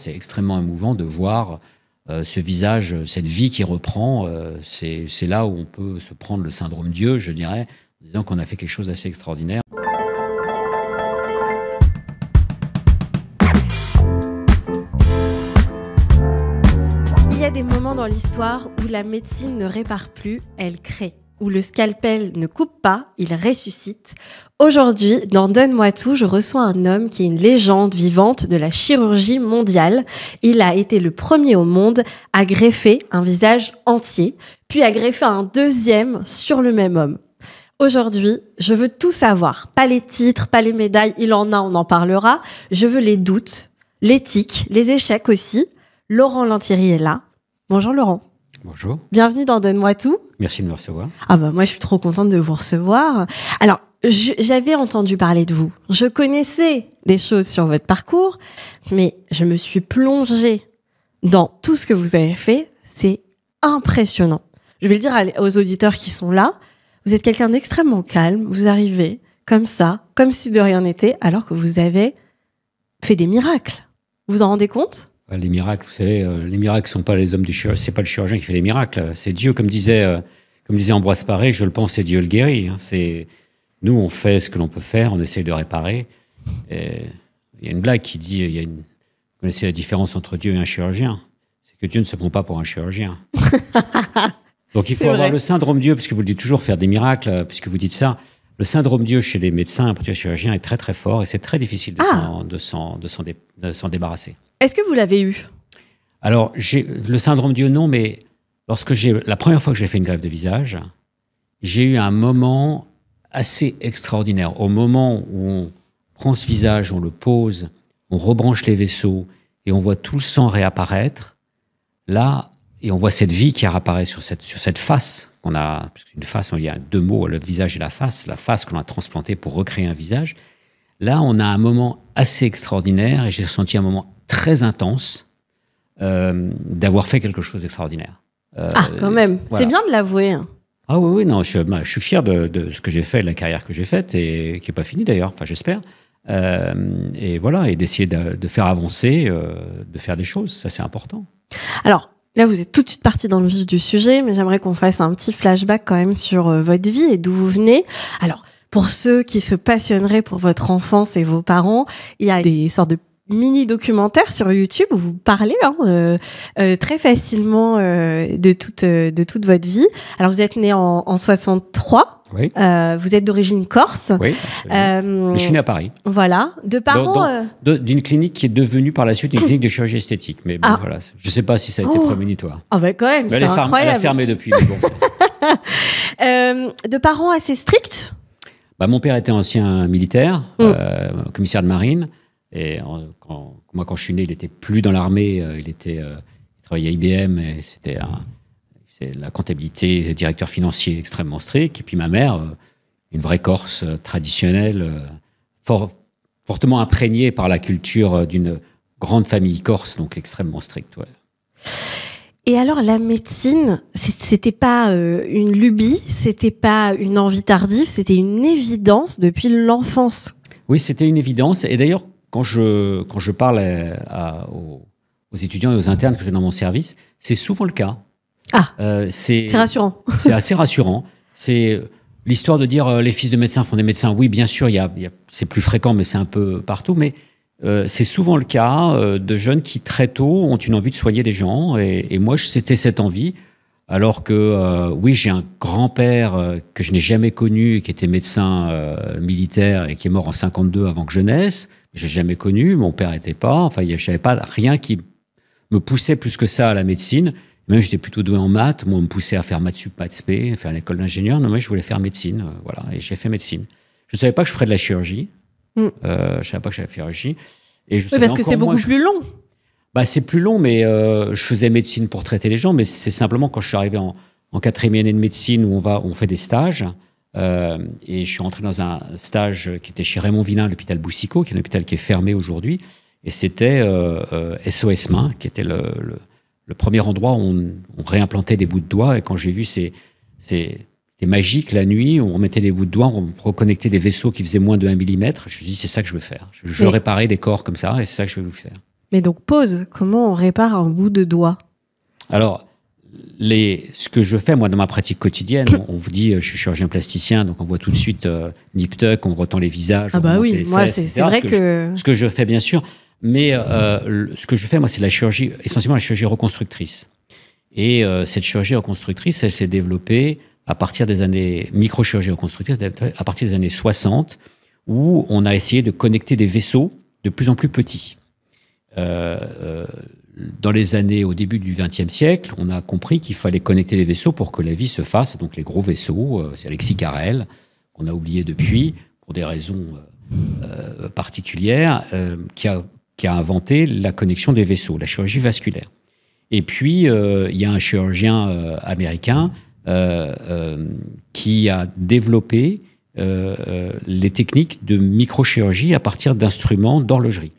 C'est extrêmement émouvant de voir ce visage, cette vie qui reprend. C'est là où on peut se prendre le syndrome Dieu, je dirais, en disant qu'on a fait quelque chose d'assez extraordinaire. Il y a des moments dans l'histoire où la médecine ne répare plus, elle crée. Où le scalpel ne coupe pas, il ressuscite. Aujourd'hui, dans Donne-moi tout, je reçois un homme qui est une légende vivante de la chirurgie mondiale. Il a été le premier au monde à greffer un visage entier, puis à greffer un deuxième sur le même homme. Aujourd'hui, je veux tout savoir. Pas les titres, pas les médailles, il en a, on en parlera. Je veux les doutes, l'éthique, les échecs aussi. Laurent Lantieri est là. Bonjour Laurent. Bonjour. Bienvenue dans Donne-moi tout. Merci de me recevoir. Ah bah moi je suis trop contente de vous recevoir. Alors j'avais entendu parler de vous. Je connaissais des choses sur votre parcours, mais je me suis plongée dans tout ce que vous avez fait. C'est impressionnant. Je vais le dire aux auditeurs qui sont là. Vous êtes quelqu'un d'extrêmement calme. Vous arrivez comme ça, comme si de rien n'était, alors que vous avez fait des miracles. Vous vous en rendez compte ? Les miracles, vous savez, les miracles sont pas les hommes du chirurgien, c'est pas le chirurgien qui fait les miracles, c'est Dieu, comme disait Ambroise Paré, je le pense, c'est Dieu le guérit. C'est nous, on fait ce que l'on peut faire, on essaye de réparer. Et il y a une blague qui dit, vous connaissez la différence entre Dieu et un chirurgien, c'est que Dieu ne se prend pas pour un chirurgien. Donc il faut avoir le syndrome Dieu, puisque vous le dites toujours, faire des miracles, puisque vous dites ça. Le syndrome Dieu chez les médecins, en particulier les chirurgiens, est très très fort et c'est très difficile de s'en débarrasser. Est-ce que vous l'avez eu ? Alors, le syndrome Dieu, non, mais la première fois que j'ai fait une greffe de visage, j'ai eu un moment assez extraordinaire. Au moment où on prend ce visage, on le pose, on rebranche les vaisseaux et on voit tout le sang réapparaître, là, et on voit cette vie qui réapparaît sur cette face qu'on a, parce qu'une face, il y a deux mots, le visage et la face qu'on a transplantée pour recréer un visage. Là, on a un moment assez extraordinaire et j'ai ressenti un moment très intense d'avoir fait quelque chose d'extraordinaire. Quand même, voilà. C'est bien de l'avouer. Ah oui, non, je suis fier de ce que j'ai fait, de la carrière que j'ai faite et qui n'est pas finie d'ailleurs, enfin j'espère. Et voilà, et d'essayer de faire avancer, de faire des choses, ça c'est important. Alors, là, vous êtes tout de suite parti dans le vif du sujet, mais j'aimerais qu'on fasse un petit flashback quand même sur votre vie et d'où vous venez. Alors, pour ceux qui se passionneraient pour votre enfance et vos parents, il y a des sortes de mini-documentaires sur YouTube où vous parlez très facilement de toute votre vie. Alors, vous êtes né en 63. Oui. Vous êtes d'origine corse. Oui, je suis né à Paris. Voilà. De parents... d'une clinique qui est devenue par la suite une clinique de chirurgie esthétique. Mais bon, voilà. Je ne sais pas si ça a été prémonitoire. Ah bah quand même, c'est incroyable. Elle a fermé depuis. Mais bon. De parents assez stricts. Mon père était ancien militaire, commissaire de marine. Et quand je suis né, il n'était plus dans l'armée. Il travaillait à IBM. Et c'est la comptabilité, directeur financier extrêmement strict. Et puis ma mère, une vraie Corse traditionnelle, fortement imprégnée par la culture d'une grande famille corse, donc extrêmement stricte. Ouais. Et alors la médecine, c'était pas une lubie, c'était pas une envie tardive, c'était une évidence depuis l'enfance. Oui, c'était une évidence. Et d'ailleurs, quand je parle aux étudiants et aux internes que j'ai dans mon service, c'est souvent le cas. C'est rassurant. C'est assez rassurant. C'est l'histoire de dire les fils de médecins font des médecins. Oui, bien sûr, c'est plus fréquent, mais c'est un peu partout. Mais c'est souvent le cas de jeunes qui, très tôt, ont une envie de soigner des gens. Et moi, c'était cette envie. Alors que, oui, j'ai un grand-père que je n'ai jamais connu, qui était médecin militaire et qui est mort en 52 avant que je naisse. Je n'ai jamais connu. Mon père n'était pas. Enfin, je savais pas rien qui me poussait plus que ça à la médecine. Même j'étais plutôt doué en maths. Moi, on me poussait à faire maths sup, maths spé, faire l'école d'ingénieur. Non, moi, je voulais faire médecine. Voilà. Et j'ai fait médecine. Je ne savais pas que je ferais de la chirurgie. Je ne savais pas que je ferais de la chirurgie. Et oui, parce que c'est beaucoup plus long. C'est plus long, mais je faisais médecine pour traiter les gens. Mais c'est simplement quand je suis arrivé en quatrième année de médecine où on fait des stages. Et je suis rentré dans un stage qui était chez Raymond Villain, l'hôpital Boussicot, qui est un hôpital qui est fermé aujourd'hui. Et c'était SOS Main, qui était le premier endroit où on réimplantait des bouts de doigts. Et quand j'ai vu, c'était magique la nuit, on remettait des bouts de doigts, on reconnectait des vaisseaux qui faisaient moins de 1 mm. Je me suis dit, c'est ça que je veux faire. Je veux réparer des corps comme ça, et c'est ça que je vais vous faire. Mais donc, pause, comment on répare un bout de doigt? Alors, ce que je fais, moi, dans ma pratique quotidienne, on vous dit, je suis chirurgien plasticien, donc on voit tout de suite nip-tuck, on retend les visages. Ah bah oui, les moi, fesses, c'est vrai que... Ce que je fais, bien sûr. Mais ce que je fais, moi, c'est la chirurgie, essentiellement la chirurgie reconstructrice. Et cette chirurgie reconstructrice, elle s'est développée à partir des années... Microchirurgie reconstructrice, à partir des années 60, où on a essayé de connecter des vaisseaux de plus en plus petits. Dans les années, au début du XXe siècle, on a compris qu'il fallait connecter les vaisseaux pour que la vie se fasse. Donc les gros vaisseaux, c'est Alexis Carrel, qu'on a oublié depuis, pour des raisons particulières, qui a inventé la connexion des vaisseaux, la chirurgie vasculaire. Et puis, il y a un chirurgien américain qui a développé les techniques de microchirurgie à partir d'instruments d'horlogerie.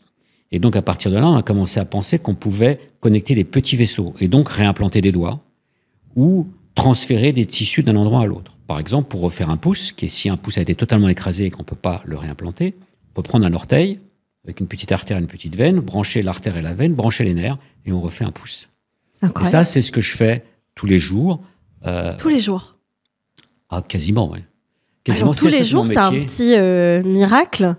Et donc, à partir de là, on a commencé à penser qu'on pouvait connecter des petits vaisseaux et donc réimplanter des doigts ou transférer des tissus d'un endroit à l'autre. Par exemple, pour refaire un pouce, si un pouce a été totalement écrasé et qu'on ne peut pas le réimplanter, on peut prendre un orteil avec une petite artère et une petite veine, brancher l'artère et la veine, brancher les nerfs et on refait un pouce. Incroyable. Et ça, c'est ce que je fais tous les jours. Tous les jours? Ah, quasiment, oui. Quasiment, alors, tous les jours, c'est un petit miracle.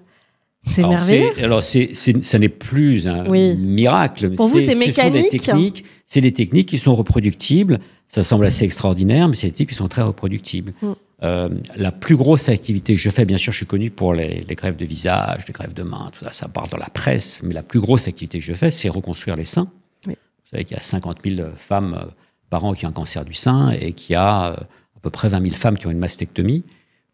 C'est merveilleux. Alors, ça n'est plus un miracle. Pour vous, c'est mécanique. C'est des techniques qui sont reproductibles. Ça semble assez extraordinaire, mais c'est des techniques qui sont très reproductibles. La plus grosse activité que je fais, bien sûr, je suis connu pour les greffes de visage, les greffes de main, tout ça, ça part dans la presse. Mais la plus grosse activité que je fais, c'est reconstruire les seins. Oui. Vous savez qu'il y a 50 000 femmes par an qui ont un cancer du sein et qu'il y a à peu près 20 000 femmes qui ont une mastectomie.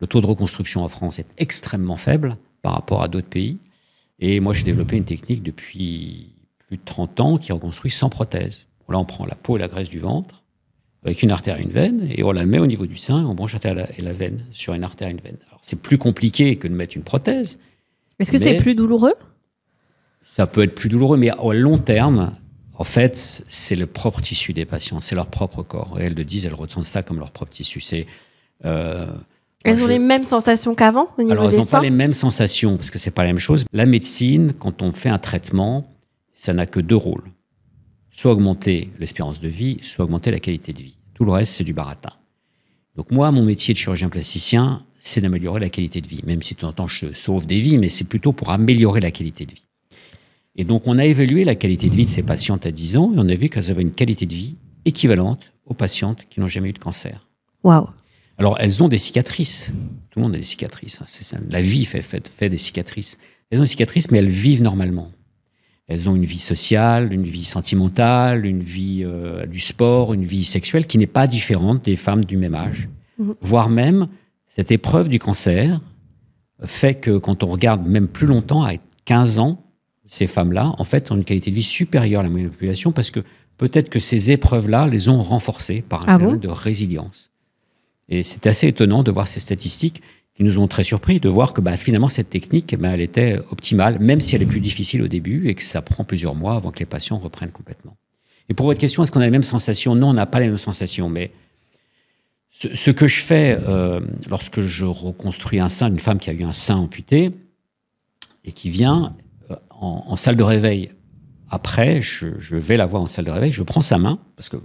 Le taux de reconstruction en France est extrêmement faible par rapport à d'autres pays. Et moi, j'ai développé une technique depuis plus de 30 ans qui reconstruit sans prothèse. Là, on prend la peau et la graisse du ventre avec une artère et une veine et on la met au niveau du sein et on branche l'artère et la veine sur une artère et une veine. Alors, c'est plus compliqué que de mettre une prothèse. Est-ce que c'est plus douloureux? Ça peut être plus douloureux, mais au long terme, en fait, c'est le propre tissu des patients, c'est leur propre corps. Et elles le disent, elles ressentent ça comme leur propre tissu. Elles ont les mêmes sensations qu'avant au niveau des seins? Alors, elles n'ont pas les mêmes sensations, parce que c'est pas la même chose. La médecine, quand on fait un traitement, ça n'a que deux rôles. Soit augmenter l'espérance de vie, soit augmenter la qualité de vie. Tout le reste, c'est du baratin. Donc moi, mon métier de chirurgien plasticien, c'est d'améliorer la qualité de vie. Même si de temps en temps, je sauve des vies, mais c'est plutôt pour améliorer la qualité de vie. Et donc, on a évalué la qualité de vie de ces patientes à 10 ans, et on a vu qu'elles avaient une qualité de vie équivalente aux patientes qui n'ont jamais eu de cancer. Waouh! Alors, elles ont des cicatrices. Tout le monde a des cicatrices. La vie fait des cicatrices. Elles ont des cicatrices, mais elles vivent normalement. Elles ont une vie sociale, une vie sentimentale, une vie du sport, une vie sexuelle qui n'est pas différente des femmes du même âge. Voire même, cette épreuve du cancer fait que quand on regarde même plus longtemps, à 15 ans, ces femmes-là, en fait, ont une qualité de vie supérieure à la moyenne de la population parce que peut-être que ces épreuves-là les ont renforcées par un phénomène de résilience. Et c'est assez étonnant de voir ces statistiques qui nous ont très surpris, de voir que finalement, cette technique, elle était optimale, même si elle est plus difficile au début et que ça prend plusieurs mois avant que les patients reprennent complètement. Et pour votre question, est-ce qu'on a les mêmes sensations? Non, on n'a pas les mêmes sensations, mais ce que je fais lorsque je reconstruis un sein, une femme qui a eu un sein amputé et qui vient en salle de réveil, après, je vais la voir en salle de réveil, je prends sa main, parce que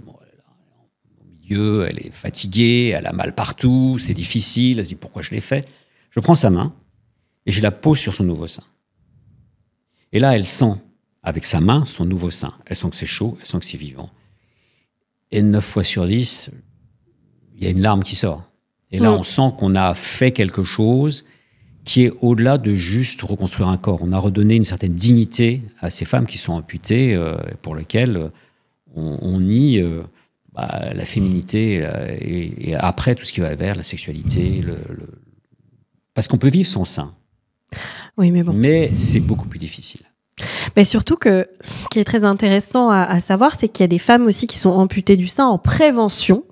elle est fatiguée, elle a mal partout, c'est difficile, elle se dit pourquoi je l'ai fait. Je prends sa main et je la pose sur son nouveau sein. Et là, elle sent avec sa main son nouveau sein. Elle sent que c'est chaud, elle sent que c'est vivant. Et 9 fois sur 10, il y a une larme qui sort. Et là, on sent qu'on a fait quelque chose qui est au-delà de juste reconstruire un corps. On a redonné une certaine dignité à ces femmes qui sont amputées, pour lesquelles on nie... la féminité et après tout ce qui va vers la sexualité, parce qu'on peut vivre sans sein. Oui, mais bon. Mais c'est beaucoup plus difficile. Mais surtout que ce qui est très intéressant à savoir, c'est qu'il y a des femmes aussi qui sont amputées du sein en prévention.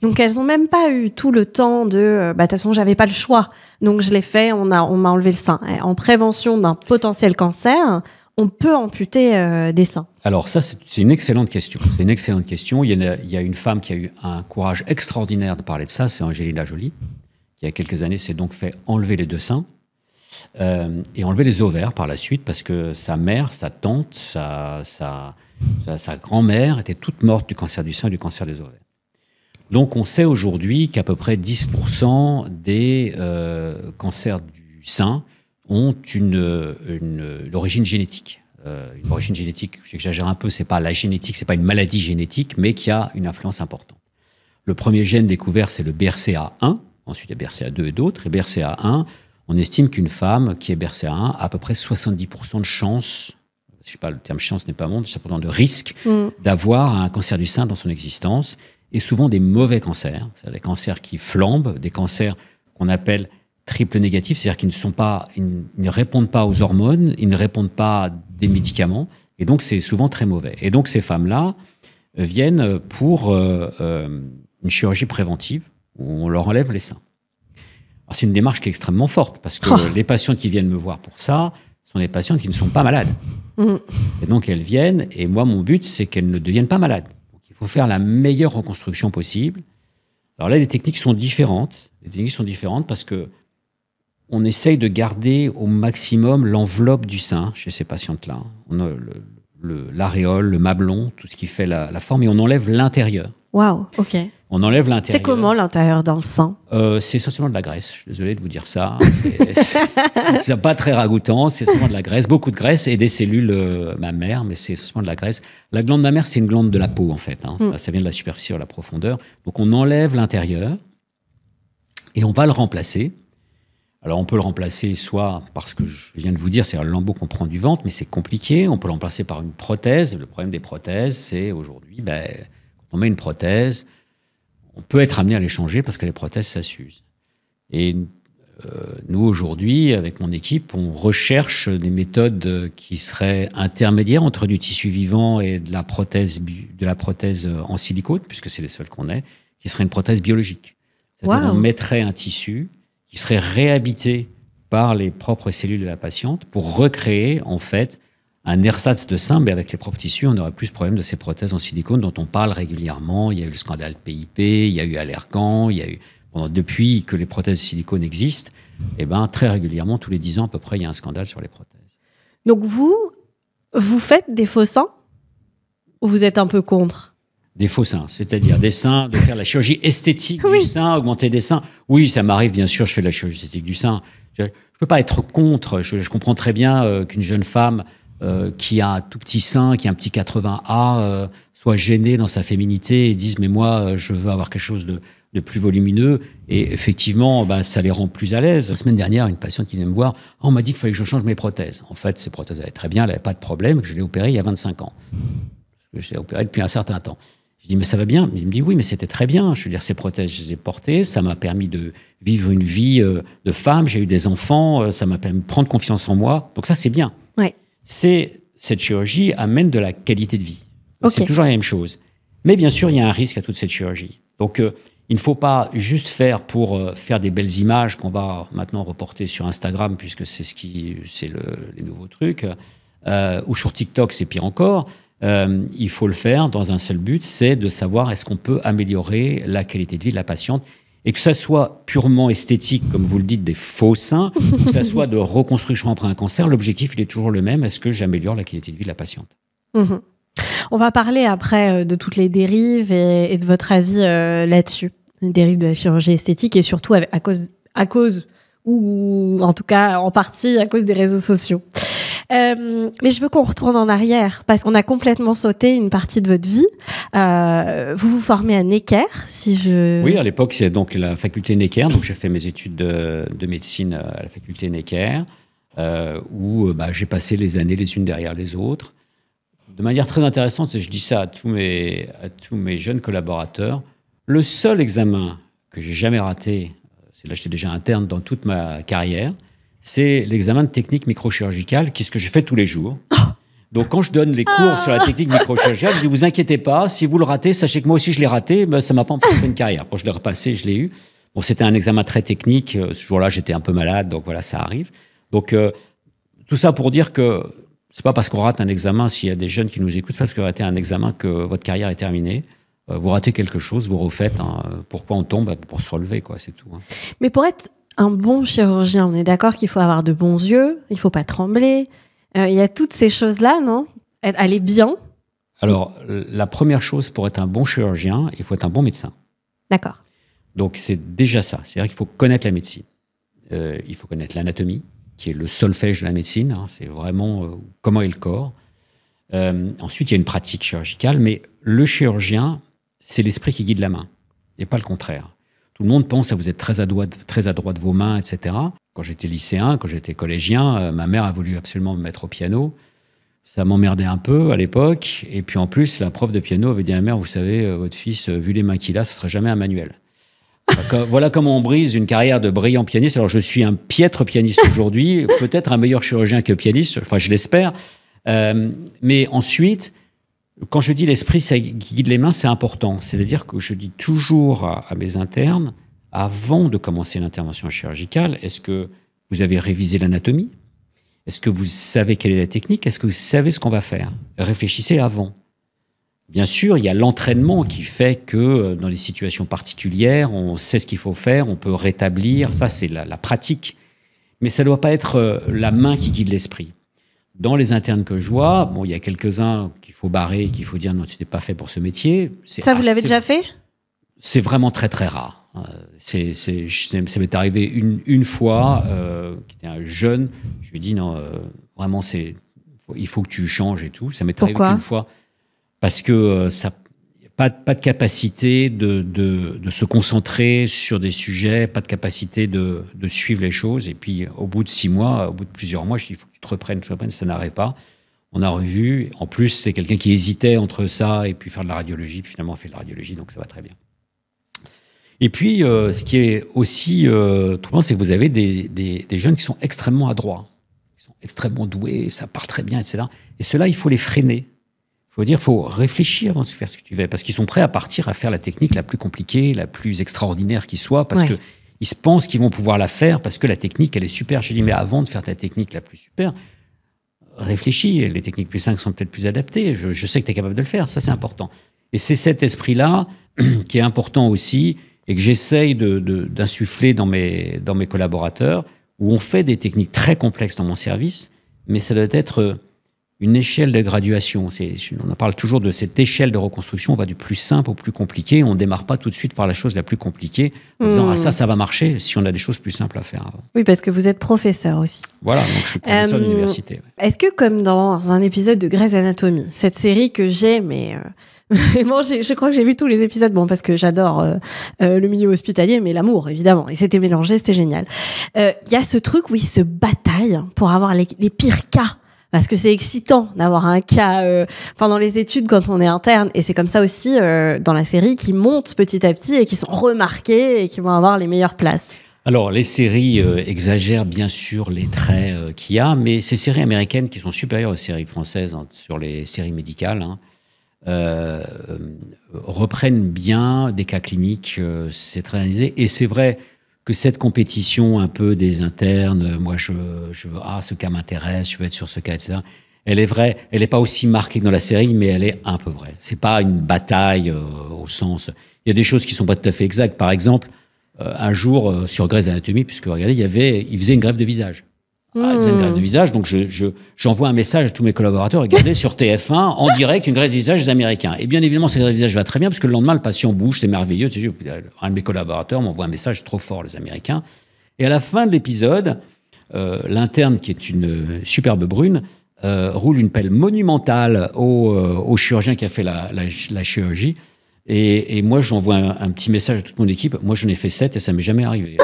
Donc elles n'ont même pas eu tout le temps de toute façon j'avais pas le choix, donc je l'ai fait, on m'a enlevé le sein. En prévention d'un potentiel cancer, on peut amputer des seins? Alors ça, c'est une excellente question. C'est une excellente question. Il y a une femme qui a eu un courage extraordinaire de parler de ça, c'est Angelina Jolie, qui il y a quelques années s'est donc fait enlever les 2 seins. et enlever les ovaires par la suite parce que sa mère, sa tante, sa grand-mère étaient toutes mortes du cancer du sein et du cancer des ovaires. Donc on sait aujourd'hui qu'à peu près 10% des cancers du sein ont une origine génétique. Une origine génétique, j'exagère un peu, c'est pas la génétique, c'est pas une maladie génétique, mais qui a une influence importante. Le premier gène découvert, c'est le BRCA1, ensuite il y a BRCA2 et d'autres, et BRCA1, on estime qu'une femme qui est BRCA1 a à peu près 70% de chance, je sais pas, le terme chance n'est pas bon, simplement de risque d'avoir un cancer du sein dans son existence, et souvent des mauvais cancers, c'est-à-dire des cancers qui flambent, des cancers qu'on appelle triple négatifs, c'est-à-dire qu'ils ne répondent pas aux hormones, ils ne répondent pas à des médicaments, et donc c'est souvent très mauvais. Et donc ces femmes-là viennent pour une chirurgie préventive, où on leur enlève les seins. Alors, c'est une démarche qui est extrêmement forte, parce que les patientes qui viennent me voir pour ça sont des patientes qui ne sont pas malades. Et donc elles viennent, et moi mon but c'est qu'elles ne deviennent pas malades. Donc il faut faire la meilleure reconstruction possible. Alors là les techniques sont différentes. Les techniques sont différentes parce que on essaye de garder au maximum l'enveloppe du sein chez ces patientes-là. On a l'aréole, le mamelon, tout ce qui fait la forme, et on enlève l'intérieur. Waouh, ok. On enlève l'intérieur. C'est comment l'intérieur d'un sein? C'est essentiellement de la graisse. Je suis désolé de vous dire ça. C'est pas très ragoûtant. C'est essentiellement de la graisse, beaucoup de graisse et des cellules mammaires, mais c'est essentiellement de la graisse. La glande mammaire, c'est une glande de la peau en fait. Ça vient de la superficie à la profondeur. Donc on enlève l'intérieur et on va le remplacer. Alors on peut le remplacer soit parce que je viens de vous dire, c'est le lambeau qu'on prend du ventre, mais c'est compliqué. On peut le remplacer par une prothèse. Le problème des prothèses, c'est aujourd'hui, quand on met une prothèse, on peut être amené à les changer parce que les prothèses, ça s'use. Et nous, aujourd'hui, avec mon équipe, on recherche des méthodes qui seraient intermédiaires entre du tissu vivant et de la prothèse en silicone, puisque c'est les seules qu'on ait, qui serait une prothèse biologique. C'est-à-dire qu'on mettrait un tissu qui serait réhabité par les propres cellules de la patiente pour recréer, en fait, un ersatz de sein, mais avec les propres tissus, on n'aurait plus ce problème de ces prothèses en silicone dont on parle régulièrement. Il y a eu le scandale PIP, il y a eu Allergan, il y a eu, depuis que les prothèses de silicone existent, très régulièrement, tous les 10 ans à peu près, il y a un scandale sur les prothèses. Donc vous faites des faux seins ou vous êtes un peu contre? Des faux seins, c'est-à-dire des seins, de faire la chirurgie esthétique du sein, augmenter des seins. Oui, ça m'arrive, bien sûr, je fais de la chirurgie esthétique du sein. Je ne peux pas être contre, je comprends très bien qu'une jeune femme qui a un tout petit sein, qui a un petit 80A, soit gênée dans sa féminité et dise « mais moi, je veux avoir quelque chose de plus volumineux ». Et effectivement, ça les rend plus à l'aise. La semaine dernière, une patiente qui vient me voir, on m'a dit qu'il fallait que je change mes prothèses. En fait, ces prothèses allaient très bien, elles n'avaient pas de problème, que je l'ai opérée il y a 25 ans. Je l'ai opérée depuis un certain temps. Je dis « mais ça va bien ?» Il me dit « oui, mais c'était très bien. Je veux dire, ces prothèses, je les ai portées, ça m'a permis de vivre une vie de femme, j'ai eu des enfants, ça m'a permis de prendre confiance en moi. Donc ça, c'est bien. » Ouais. Cette chirurgie amène de la qualité de vie. Okay. C'est toujours la même chose. Mais bien sûr, il y a un risque à toute cette chirurgie. Donc, il ne faut pas juste faire pour faire des belles images qu'on va maintenant reporter sur Instagram, puisque c'est les nouveaux trucs, ou sur TikTok, c'est pire encore. Il faut le faire dans un seul but, c'est de savoir est-ce qu'on peut améliorer la qualité de vie de la patiente. Et que ça soit purement esthétique, comme vous le dites, des faux seins, que ça soit de reconstruction après un cancer, l'objectif, il est toujours le même. Est-ce que j'améliore la qualité de vie de la patiente? On va parler après de toutes les dérives et de votre avis là-dessus. Les dérives de la chirurgie esthétique et surtout à cause, ou en tout cas en partie à cause des réseaux sociaux. Mais je veux qu'on retourne en arrière parce qu'on a complètement sauté une partie de votre vie. Vous vous formez à Necker, Oui, à l'époque, c'est donc la faculté Necker. Donc, j'ai fait mes études de médecine à la faculté Necker, où j'ai passé les années les unes derrière les autres. De manière très intéressante, je dis ça à tous mes jeunes collaborateurs, le seul examen que j'ai jamais raté, c'est là j'étais déjà interne dans toute ma carrière, c'est l'examen de technique microchirurgicale, qui est ce que je fais tous les jours. Donc, quand je donne les cours sur la technique microchirurgicale, je dis, vous inquiétez pas, si vous le ratez, sachez que moi aussi je l'ai raté, ça m'a pas empêché de faire une carrière. Quand je l'ai repassé, je l'ai eu. Bon, c'était un examen très technique. Ce jour-là, j'étais un peu malade, donc voilà, ça arrive. Donc, tout ça pour dire que c'est pas parce qu'on rate un examen, s'il y a des jeunes qui nous écoutent, c'est pas parce que vous ratez un examen que votre carrière est terminée. Vous ratez quelque chose, vous refaites. Pourquoi on tombe? Pour se relever, quoi, c'est tout. Mais pour être un bon chirurgien? On est d'accord qu'il faut avoir de bons yeux, il faut pas trembler. Il y a toutes ces choses-là, non? Aller bien. Alors, la première chose pour être un bon chirurgien, il faut être un bon médecin. D'accord. Donc, c'est déjà ça. C'est-à-dire qu'il faut connaître la médecine. Il faut connaître l'anatomie, qui est le solfège de la médecine. C'est vraiment comment est le corps. Ensuite, il y a une pratique chirurgicale, mais le chirurgien, c'est l'esprit qui guide la main, et pas le contraire. Tout le monde pense que vous êtes très adroit de vos mains, etc. Quand j'étais lycéen, quand j'étais collégien, ma mère a voulu absolument me mettre au piano. Ça m'emmerdait un peu à l'époque. Et puis en plus, la prof de piano avait dit à ma mère, vous savez, votre fils, vu les mains qu'il a, ce ne sera jamais un manuel. Voilà comment on brise une carrière de brillant pianiste. Alors je suis un piètre pianiste aujourd'hui, peut-être un meilleur chirurgien que pianiste, enfin je l'espère. Mais ensuite, quand je dis l'esprit qui guide les mains, c'est important. C'est-à-dire que je dis toujours à mes internes, avant de commencer l'intervention chirurgicale, est-ce que vous avez révisé l'anatomie ? Est-ce que vous savez quelle est la technique ? Est-ce que vous savez ce qu'on va faire ? Réfléchissez avant. Bien sûr, il y a l'entraînement qui fait que dans des situations particulières, on sait ce qu'il faut faire, on peut rétablir. Ça, c'est la pratique. Mais ça ne doit pas être la main qui guide l'esprit. Dans les internes que je vois, bon, il y a quelques-uns qu'il faut barrer, qu'il faut dire non, tu n'es pas fait pour ce métier. Ça, vous l'avez déjà fait ? C'est vraiment très, très rare. Ça m'est arrivé une fois, qui était un jeune, je lui ai dit non, vraiment, il faut que tu changes et tout. Ça m'est arrivé une fois parce que pas de capacité de se concentrer sur des sujets, pas de capacité de suivre les choses. Et puis, au bout de 6 mois, au bout de plusieurs mois, je dis il faut que tu te reprennes, ça n'arrête pas. On a revu. En plus, c'est quelqu'un qui hésitait entre ça et puis faire de la radiologie. Puis finalement, on fait de la radiologie, donc ça va très bien. Et puis, ce qui est aussi troublant, c'est que vous avez des jeunes qui sont extrêmement adroits, qui sont extrêmement doués, ça part très bien, etc. Et ceux-là, il faut les freiner. Il faut réfléchir avant de faire ce que tu fais, parce qu'ils sont prêts à partir à faire la technique la plus compliquée, la plus extraordinaire qui soit, parce qu'ils se pensent qu'ils vont pouvoir la faire, parce que la technique, elle est super. Je dis, mais avant de faire ta technique la plus super, réfléchis, les techniques plus simples sont peut-être plus adaptées, je sais que tu es capable de le faire, ça c'est important. Et c'est cet esprit-là qui est important aussi, et que j'essaye d'insuffler dans mes collaborateurs, où on fait des techniques très complexes dans mon service, mais ça doit être une échelle de graduation. On en parle toujours de cette échelle de reconstruction, on va du plus simple au plus compliqué, on ne démarre pas tout de suite par la chose la plus compliquée, en disant « Ah, ça va marcher » si on a des choses plus simples à faire avant. Oui, parce que vous êtes professeur aussi. Voilà, donc je suis professeur d'université. Ouais. Est-ce que, comme dans un épisode de Grey's Anatomy, cette série que j'ai, mais... Bon, je crois que j'ai vu tous les épisodes, bon, parce que j'adore le milieu hospitalier, mais l'amour, évidemment. Et c'était mélangé, c'était génial. Il y a ce truc où ils se bataillent pour avoir les pires cas. Parce que c'est excitant d'avoir un cas pendant les études quand on est interne. Et c'est comme ça aussi dans la série qui montent petit à petit et qui sont remarqués et qui vont avoir les meilleures places. Alors, les séries exagèrent bien sûr les traits qu'il y a, mais ces séries américaines qui sont supérieures aux séries françaises sur les séries médicales, reprennent bien des cas cliniques, c'est très analysé. Et c'est vrai que cette compétition un peu des internes, moi je veux ce cas m'intéresse, je veux être sur ce cas, etc. Elle est vraie, elle n'est pas aussi marquée que dans la série, mais elle est un peu vraie. C'est pas une bataille au sens... Il y a des choses qui sont pas tout à fait exactes. Par exemple, un jour, sur Grey's Anatomy, puisque regardez, il faisait une greffe de visage. Il faisait une greffe de visage, donc j'envoie un message à tous mes collaborateurs, regardez sur TF1, en direct, une greffe de visage des Américains. Et bien évidemment, cette greffe de visage va très bien, parce que le lendemain, le patient bouge, c'est merveilleux. Un de mes collaborateurs m'envoie un message trop fort, les Américains. Et à la fin de l'épisode, l'interne, qui est une superbe brune, roule une pelle monumentale au chirurgien qui a fait la chirurgie. Et moi, j'envoie un petit message à toute mon équipe. Moi, j'en ai fait 7 et ça m'est jamais arrivé.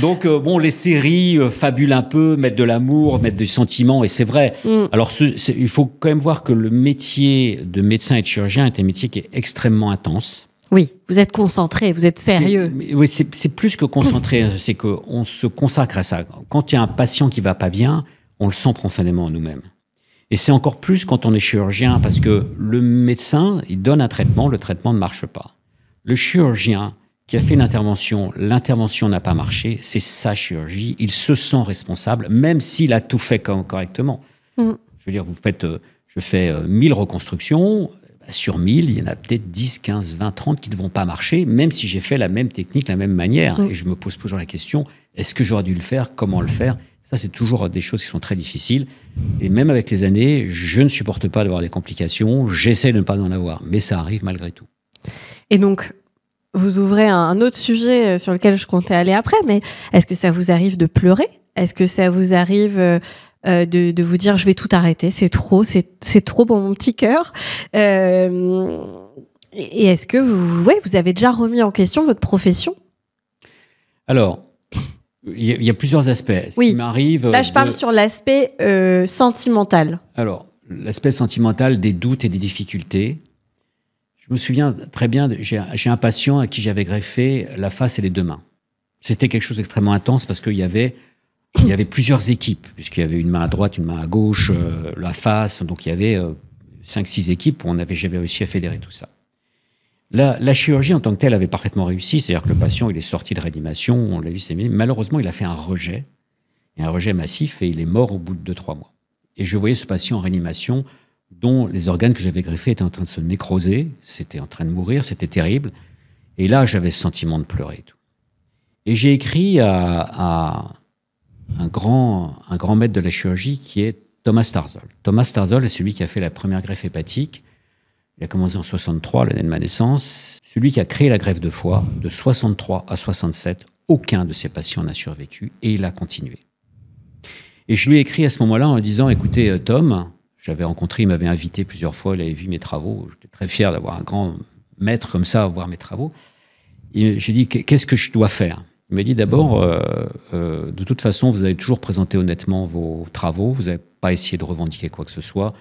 Donc, bon, les séries fabulent un peu, mettent de l'amour, mettent du sentiment, et c'est vrai. Alors, il faut quand même voir que le métier de médecin et de chirurgien est un métier qui est extrêmement intense. Oui, vous êtes concentré, vous êtes sérieux. Oui, c'est plus que concentré, c'est qu'on se consacre à ça. Quand il y a un patient qui va pas bien, on le sent profondément en nous-mêmes. Et c'est encore plus quand on est chirurgien, parce que le médecin, il donne un traitement, le traitement ne marche pas. Le chirurgien qui a fait l'intervention n'a pas marché, c'est sa chirurgie, il se sent responsable, même s'il a tout fait correctement. Je veux dire, je fais 1000 reconstructions, sur 1000, il y en a peut-être 10, 15, 20, 30 qui ne vont pas marcher, même si j'ai fait la même technique, la même manière. Et je me pose toujours la question, est-ce que j'aurais dû le faire? Comment le faire? Ça, c'est toujours des choses qui sont très difficiles. Et même avec les années, je ne supporte pas d'avoir des complications. J'essaie de ne pas en avoir, mais ça arrive malgré tout. Et donc, vous ouvrez un autre sujet sur lequel je comptais aller après, mais est-ce que ça vous arrive de pleurer? Est-ce que ça vous arrive de vous dire je vais tout arrêter, c'est trop pour mon petit cœur? Et est-ce que vous avez déjà remis en question votre profession? Alors, il y a plusieurs aspects. Ce qui m'arrive. Là, je parle sur l'aspect sentimental. Alors, l'aspect sentimental des doutes et des difficultés. Je me souviens très bien, j'ai un patient à qui j'avais greffé la face et les 2 mains. C'était quelque chose d'extrêmement intense parce qu'il y avait plusieurs équipes, puisqu'il y avait une main à droite, une main à gauche, la face. Donc, il y avait 5-6 équipes où j'avais réussi à fédérer tout ça. La chirurgie en tant que telle avait parfaitement réussi. C'est-à-dire que le patient, il est sorti de réanimation, on l'a vu, malheureusement, il a fait un rejet massif, et il est mort au bout de 2-3 mois. Et je voyais ce patient en réanimation dont les organes que j'avais greffés étaient en train de se nécroser, c'était en train de mourir, c'était terrible. Et là, j'avais ce sentiment de pleurer et tout. Et j'ai écrit à un grand maître de la chirurgie qui est Thomas Starzl. Thomas Starzl est celui qui a fait la première greffe hépatique. Il a commencé en 63, l'année de ma naissance. Celui qui a créé la greffe de foie, de 63 à 67, aucun de ses patients n'a survécu, et il a continué. Et je lui ai écrit à ce moment-là en lui disant, écoutez, Tom, j'avais rencontré, il m'avait invité plusieurs fois, il avait vu mes travaux. J'étais très fier d'avoir un grand maître comme ça, voir mes travaux. Et j'ai dit, qu'est-ce que je dois faire? Il m'a dit d'abord, de toute façon, vous avez toujours présenté honnêtement vos travaux, vous n'avez pas essayé de revendiquer quoi que ce soit.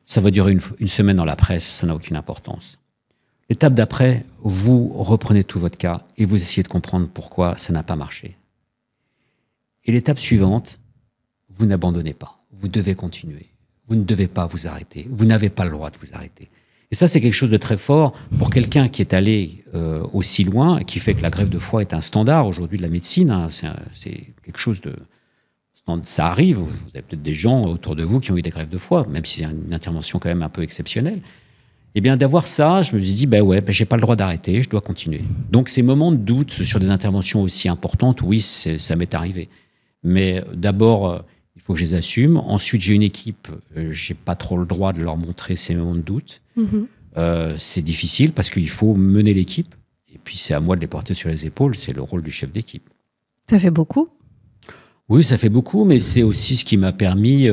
Ça va durer une semaine dans la presse, ça n'a aucune importance. L'étape d'après, vous reprenez tout votre cas et vous essayez de comprendre pourquoi ça n'a pas marché. Et l'étape suivante, vous n'abandonnez pas, vous devez continuer. Vous ne devez pas vous arrêter, vous n'avez pas le droit de vous arrêter. Et ça, c'est quelque chose de très fort pour quelqu'un qui est allé aussi loin, et qui fait que la greffe de foie est un standard aujourd'hui de la médecine. Hein, c'est quelque chose de... Ça arrive, vous avez peut-être des gens autour de vous qui ont eu des greffes de foie, même si c'est une intervention quand même un peu exceptionnelle. Et bien d'avoir ça, je me suis dit, j'ai pas le droit d'arrêter, je dois continuer. Donc ces moments de doute sur des interventions aussi importantes, oui, ça m'est arrivé. Mais d'abord, il faut que je les assume. Ensuite, j'ai une équipe, j'ai pas trop le droit de leur montrer ces moments de doute. C'est difficile parce qu'il faut mener l'équipe. Et puis c'est à moi de les porter sur les épaules, c'est le rôle du chef d'équipe. Ça fait beaucoup? Oui, ça fait beaucoup, mais c'est aussi ce qui m'a permis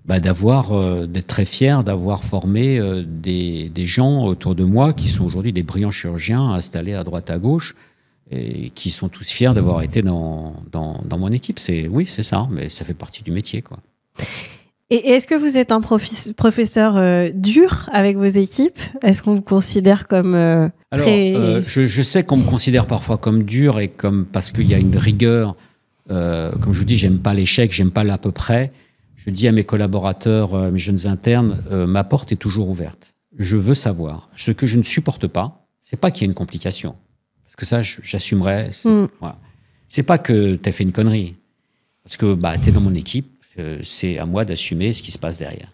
d'être très fier d'avoir formé des gens autour de moi qui sont aujourd'hui des brillants chirurgiens installés à droite à gauche et qui sont tous fiers d'avoir été dans mon équipe. Oui, c'est ça, mais ça fait partie du métier, quoi. Et est-ce que vous êtes un professeur dur avec vos équipes? Est-ce qu'on vous considère comme Alors, je sais qu'on me considère parfois comme dur et parce qu'il y a une rigueur. Comme je vous dis, j'aime pas l'échec, j'aime pas l'à peu près. Je dis à mes collaborateurs, mes jeunes internes, ma porte est toujours ouverte. Je veux savoir. Ce que je ne supporte pas, c'est pas qu'il y ait une complication. Parce que ça, j'assumerais. Voilà. C'est pas que tu as fait une connerie. Parce que tu es dans mon équipe, c'est à moi d'assumer ce qui se passe derrière.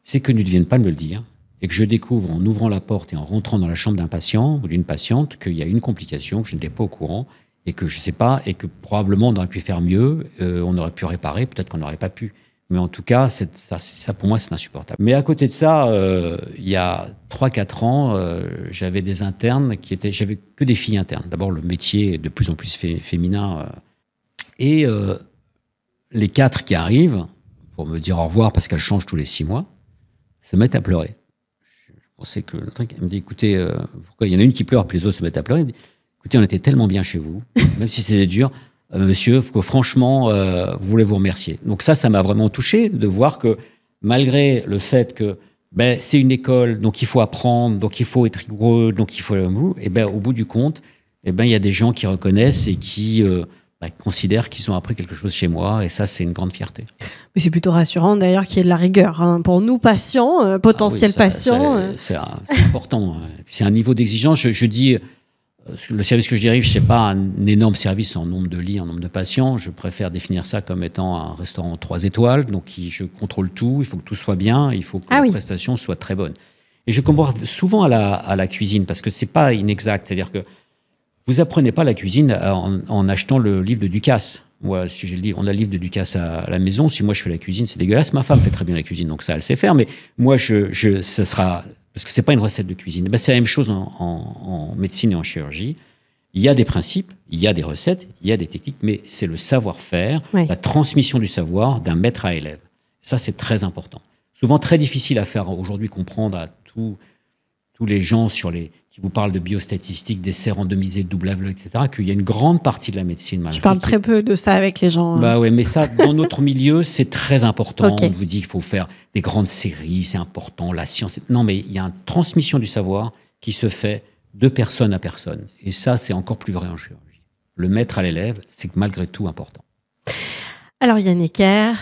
C'est que tu ne viennes pas me le dire et que je découvre en ouvrant la porte et en rentrant dans la chambre d'un patient ou d'une patiente qu'il y a une complication, que je n'étais pas au courant et que je ne sais pas et que probablement on aurait pu faire mieux, on aurait pu réparer, peut-être qu'on n'aurait pas pu. Mais en tout cas, ça pour moi, c'est insupportable. Mais à côté de ça, il y a 3-4 ans, j'avais des internes j'avais que des filles internes. D'abord, le métier est de plus en plus féminin. Et les 4 qui arrivent, pour me dire au revoir parce qu'elles changent tous les 6 mois, se mettent à pleurer. Je pensais que le truc, elle me dit, écoutez, pourquoi il y en a une qui pleure, puis les autres se mettent à pleurer. Elle me dit, écoutez, on était tellement bien chez vous, même si c'était dur, monsieur, franchement, vous voulez vous remercier. Donc ça m'a vraiment touché de voir que malgré le fait que c'est une école, donc il faut apprendre, donc il faut être rigoureux, donc il faut au bout du compte, il y a des gens qui reconnaissent et qui considèrent qu'ils ont appris quelque chose chez moi, et ça, c'est une grande fierté. Mais c'est plutôt rassurant d'ailleurs qu'il y ait de la rigueur hein, pour nous patients, potentiels patients. C'est important. C'est un niveau d'exigence. Je dis. Le service que je dirige, ce n'est pas un énorme service en nombre de lits, en nombre de patients. Je préfère définir ça comme étant un restaurant 3 étoiles. Donc, je contrôle tout. Il faut que tout soit bien. Il faut que la prestation soit très bonne. Et je compare souvent à la cuisine, parce que c'est pas inexact. C'est-à-dire que vous apprenez pas la cuisine en achetant le livre de Ducasse. Moi, si j'ai le livre, on a le livre de Ducasse à la maison. Si moi je fais la cuisine, c'est dégueulasse. Ma femme fait très bien la cuisine, donc ça, elle sait faire. Mais moi, ça sera, parce que c'est pas une recette de cuisine. Ben, c'est la même chose en médecine et en chirurgie. Il y a des principes, il y a des recettes, il y a des techniques, mais c'est le savoir-faire, la transmission du savoir d'un maître à élève. Ça, c'est très important. Souvent très difficile à faire aujourd'hui comprendre à tous les gens qui vous parlent de biostatistiques, d'essais randomisés, de double aveugle, etc., qu'il y a une grande partie de la médecine. Je parle très peu de ça avec les gens. Bah ouais, mais ça, dans notre milieu, c'est très important. On vous dit qu'il faut faire des grandes séries, c'est important, la science. Non, mais il y a une transmission du savoir qui se fait de personne à personne. Et ça, c'est encore plus vrai en chirurgie. Le maître à l'élève, c'est malgré tout important. Alors, Yann Ecker,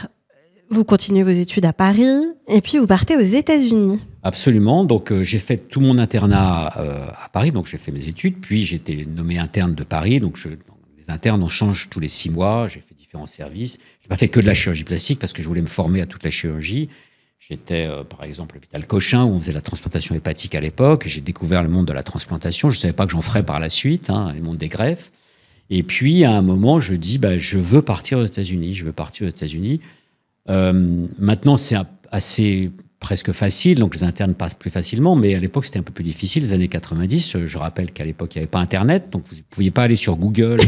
vous continuez vos études à Paris et puis vous partez aux États-Unis. Absolument. Donc, j'ai fait tout mon internat à Paris. Donc, j'ai fait mes études. Puis, j'ai été nommé interne de Paris. Donc, les internes, on change tous les 6 mois. J'ai fait différents services. Je n'ai pas fait que de la chirurgie plastique parce que je voulais me former à toute la chirurgie. J'étais, par exemple, à l'hôpital Cochin où on faisait la transplantation hépatique à l'époque. J'ai découvert le monde de la transplantation. Je ne savais pas que j'en ferais par la suite, le monde des greffes. Et puis, à un moment, je dis, je veux partir aux États-Unis. Je veux partir aux États-Unis. Maintenant, c'est assez presque facile, donc les internes passent plus facilement, mais à l'époque, c'était un peu plus difficile, les années 90. Je rappelle qu'à l'époque, il n'y avait pas Internet, donc vous ne pouviez pas aller sur Google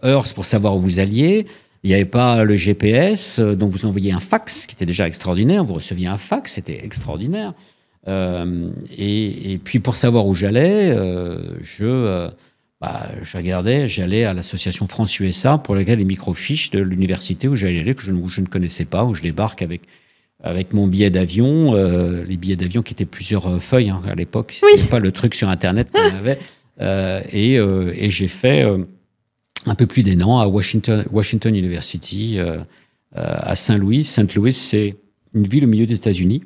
Earth pour savoir où vous alliez. Il n'y avait pas le GPS, donc vous envoyiez un fax, qui était déjà extraordinaire. Vous receviez un fax, c'était extraordinaire. Et puis, pour savoir où j'allais, je regardais, j'allais à l'association France-USA pour laquelle les microfiches de l'université où j'allais aller, que je ne connaissais pas, où je débarque avec mon billet d'avion, les billets d'avion qui étaient plusieurs feuilles à l'époque, c'était pas le truc sur Internet qu'on avait, et j'ai fait un peu plus d'1 an à Washington University, à Saint-Louis. Saint-Louis, c'est une ville au milieu des États-Unis,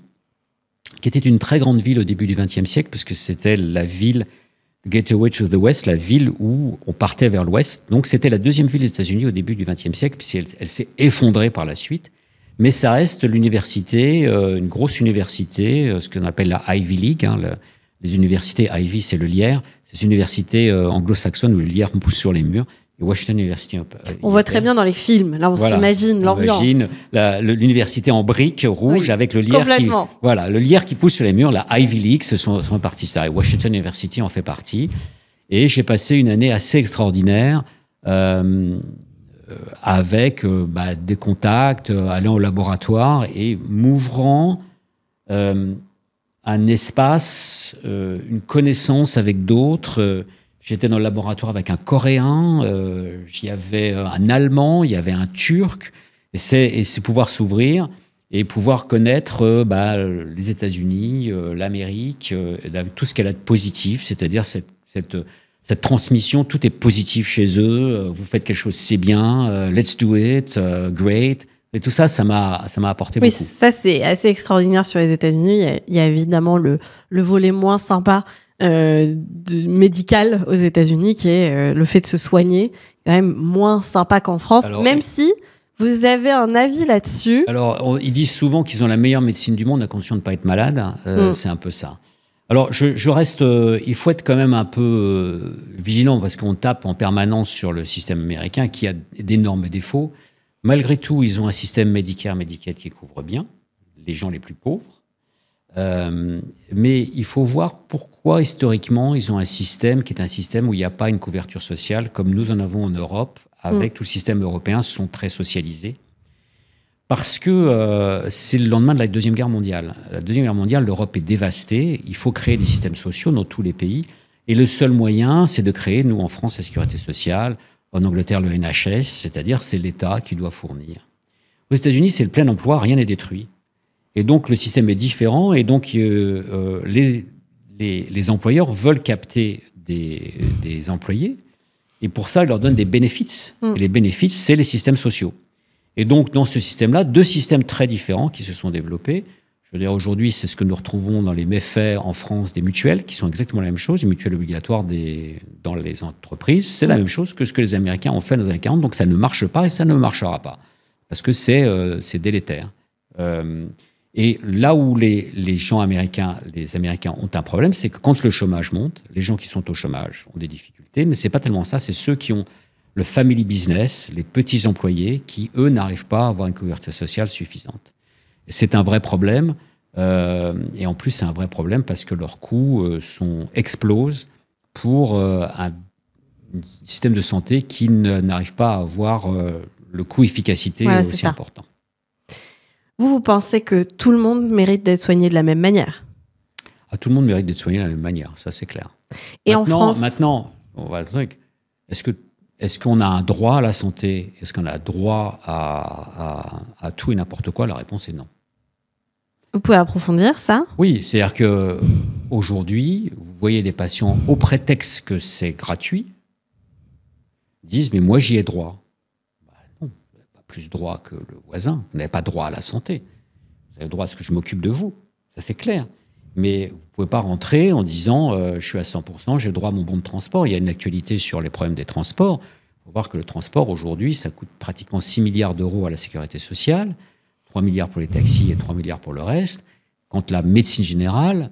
qui était une très grande ville au début du XXe siècle, parce que c'était la ville Gateway to the West, la ville où on partait vers l'Ouest. Donc c'était la deuxième ville des États-Unis au début du XXe siècle, puisqu'elle s'est effondrée par la suite. Mais ça reste l'université, une grosse université, ce qu'on appelle la Ivy League. Les universités Ivy, c'est le lierre. C'est une université anglo-saxonne où le lierre pousse sur les murs. Et Washington University. On voit très bien dans les films. Là, on s'imagine l'ambiance. L'université en briques rouges avec le lierre le lierre qui pousse sur les murs. La Ivy League, ce sont partie ça. Et Washington University en fait partie. Et j'ai passé une année assez extraordinaire. Avec des contacts, allant au laboratoire et m'ouvrant un espace, une connaissance avec d'autres. J'étais dans le laboratoire avec un Coréen, il y avait un Allemand, il y avait un Turc. Et c'est pouvoir s'ouvrir et pouvoir connaître les États-Unis, l'Amérique, tout ce qu'elle a de positif, c'est-à-dire cette transmission, tout est positif chez eux. Vous faites quelque chose, c'est bien. Let's do it, great. Et tout ça, ça m'a apporté beaucoup. Oui, ça, c'est assez extraordinaire sur les États-Unis. Il y a évidemment le volet moins sympa médical aux États-Unis, qui est le fait de se soigner, quand même moins sympa qu'en France, même si vous avez un avis là-dessus. Alors, ils disent souvent qu'ils ont la meilleure médecine du monde à condition de ne pas être malade. C'est un peu ça. Alors, je reste. Il faut être quand même un peu vigilant parce qu'on tape en permanence sur le système américain qui a d'énormes défauts. Malgré tout, ils ont un système Medicare-Medicaid qui couvre bien les gens les plus pauvres. Mais il faut voir pourquoi, historiquement, ils ont un système qui est un système où il n'y a pas une couverture sociale comme nous en avons en Europe, avec tout le système européen, sont très socialisés. Parce que c'est le lendemain de la Deuxième Guerre mondiale. La Deuxième Guerre mondiale, l'Europe est dévastée. Il faut créer des systèmes sociaux dans tous les pays. Et le seul moyen, c'est de créer, nous en France, la sécurité sociale. En Angleterre, le NHS, c'est-à-dire c'est l'État qui doit fournir. Aux États-Unis, c'est le plein emploi, rien n'est détruit. Et donc, le système est différent. Et donc, les employeurs veulent capter des employés. Et pour ça, ils leur donnent des bénéfices. Et les bénéfices, c'est les systèmes sociaux. Et donc, dans ce système-là, deux systèmes très différents qui se sont développés. Je veux dire, aujourd'hui, c'est ce que nous retrouvons dans les méfaits en France des mutuelles, qui sont exactement la même chose, les mutuelles obligatoires dans les entreprises. C'est la même chose que ce que les Américains ont fait dans les années 40. Donc, ça ne marche pas et ça ne marchera pas. Parce que c'est délétère. Et là où les Américains ont un problème, c'est que quand le chômage monte, les gens qui sont au chômage ont des difficultés, mais c'est pas tellement ça, c'est ceux qui ont le family business, les petits employés, qui, eux, n'arrivent pas à avoir une couverture sociale suffisante. Et c'est un vrai problème, et en plus, c'est un vrai problème parce que leurs coûts explosent pour un système de santé qui n'arrive pas à avoir le coût efficacité aussi important. Vous pensez que tout le monde mérite d'être soigné de la même manière? Tout le monde mérite d'être soigné de la même manière, ça c'est clair. Et en France... Maintenant, on va est-ce qu'on a un droit à la santé? Est-ce qu'on a droit à tout et n'importe quoi? La réponse est non. Vous pouvez approfondir ça? Oui, c'est-à-dire qu'aujourd'hui, vous voyez des patients, au prétexte que c'est gratuit, disent « mais moi j'y ai droit ». Non, vous n'avez pas plus droit que le voisin, vous n'avez pas droit à la santé. Vous avez droit à ce que je m'occupe de vous, ça c'est clair. Mais vous ne pouvez pas rentrer en disant je suis à 100%, j'ai droit à mon bon de transport. Il y a une actualité sur les problèmes des transports. Il faut voir que le transport, aujourd'hui, ça coûte pratiquement 6 milliards d'euros à la sécurité sociale, 3 milliards pour les taxis et 3 milliards pour le reste. Quand la médecine générale,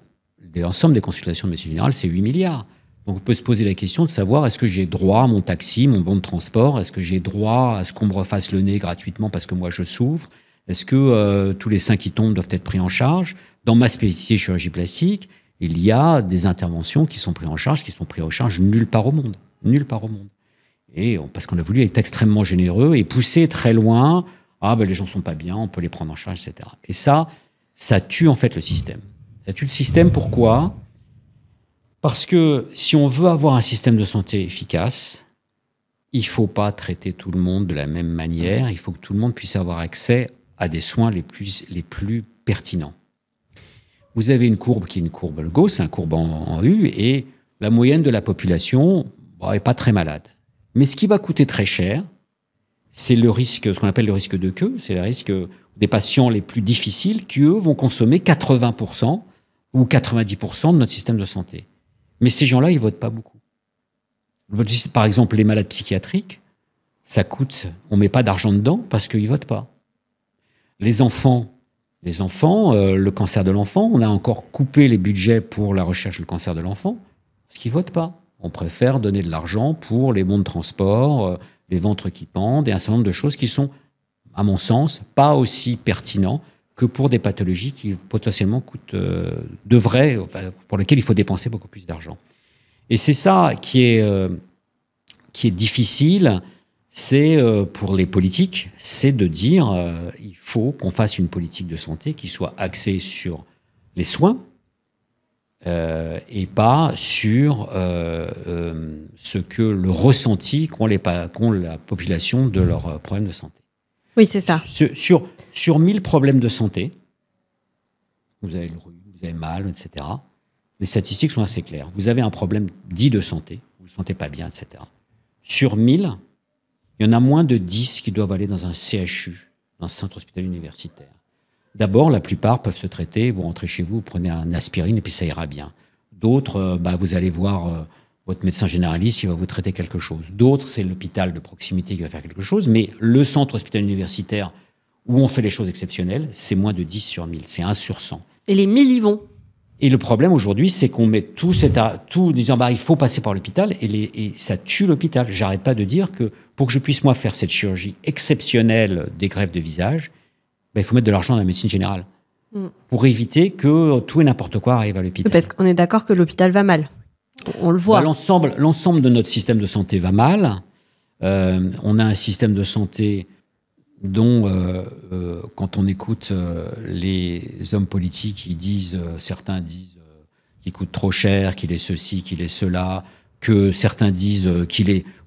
l'ensemble des consultations de médecine générale, c'est 8 milliards. Donc on peut se poser la question de savoir est-ce que j'ai droit à mon taxi, mon bon de transport? Est-ce que j'ai droit à ce qu'on me refasse le nez gratuitement parce que moi je souffre? Est-ce que tous les seins qui tombent doivent être pris en charge? Dans ma spécialité chirurgie plastique, il y a des interventions qui sont prises en charge nulle part au monde. Nulle part au monde. Et parce qu'on a voulu être extrêmement généreux et pousser très loin. Les gens sont pas bien, on peut les prendre en charge, etc. Et ça tue en fait le système. Ça tue le système, pourquoi? Parce que si on veut avoir un système de santé efficace, il faut pas traiter tout le monde de la même manière. Il faut que tout le monde puisse avoir accès à des soins les plus pertinents. Vous avez une courbe qui est une courbe Gauss, c'est une courbe en U, et la moyenne de la population n'est pas très malade. Mais ce qui va coûter très cher, c'est le risque, ce qu'on appelle le risque de queue, c'est le risque des patients les plus difficiles qui, eux, vont consommer 80% ou 90% de notre système de santé. Mais ces gens-là, ils votent pas beaucoup. Par exemple, les malades psychiatriques, ça coûte, on met pas d'argent dedans parce qu'ils votent pas. Les enfants, le cancer de l'enfant, on a encore coupé les budgets pour la recherche du cancer de l'enfant parce qu'ils votent pas. On préfère donner de l'argent pour les bons de transport, les ventres qui pendent et un certain nombre de choses qui sont, à mon sens, pas aussi pertinents que pour des pathologies qui potentiellement coûtent, pour lesquelles il faut dépenser beaucoup plus d'argent. Et c'est ça qui est difficile, c'est pour les politiques, c'est de dire il faut qu'on fasse une politique de santé qui soit axée sur les soins et pas sur ce que le ressenti qu'ont la population de leurs problèmes de santé. Oui, c'est ça. Sur 1000 problèmes de santé, vous avez le rhume, vous avez mal, etc. Les statistiques sont assez claires. Vous avez un problème dit de santé, vous ne vous sentez pas bien, etc. Sur 1000, il y en a moins de 10 qui doivent aller dans un CHU, dans un centre hospitalier universitaire. D'abord, la plupart peuvent se traiter, vous rentrez chez vous, vous prenez un aspirine et puis ça ira bien. D'autres, vous allez voir votre médecin généraliste, il va vous traiter quelque chose. D'autres, c'est l'hôpital de proximité qui va faire quelque chose, mais le centre hospitalier universitaire où on fait les choses exceptionnelles, c'est moins de 10 sur 1000, c'est 1 sur 100. Et les 1000 y vont. Et le problème aujourd'hui, c'est qu'on met tout disant il faut passer par l'hôpital et ça tue l'hôpital. J'arrête pas de dire que pour que je puisse moi faire cette chirurgie exceptionnelle des greffes de visage, il faut mettre de l'argent dans la médecine générale pour éviter que tout et n'importe quoi arrive à l'hôpital. Parce qu'on est d'accord que l'hôpital va mal. On le voit. L'ensemble de notre système de santé va mal. On a un système de santé dont, quand on écoute les hommes politiques, certains disent qu'il coûte trop cher, qu'il est ceci, qu'il est cela, que certains disent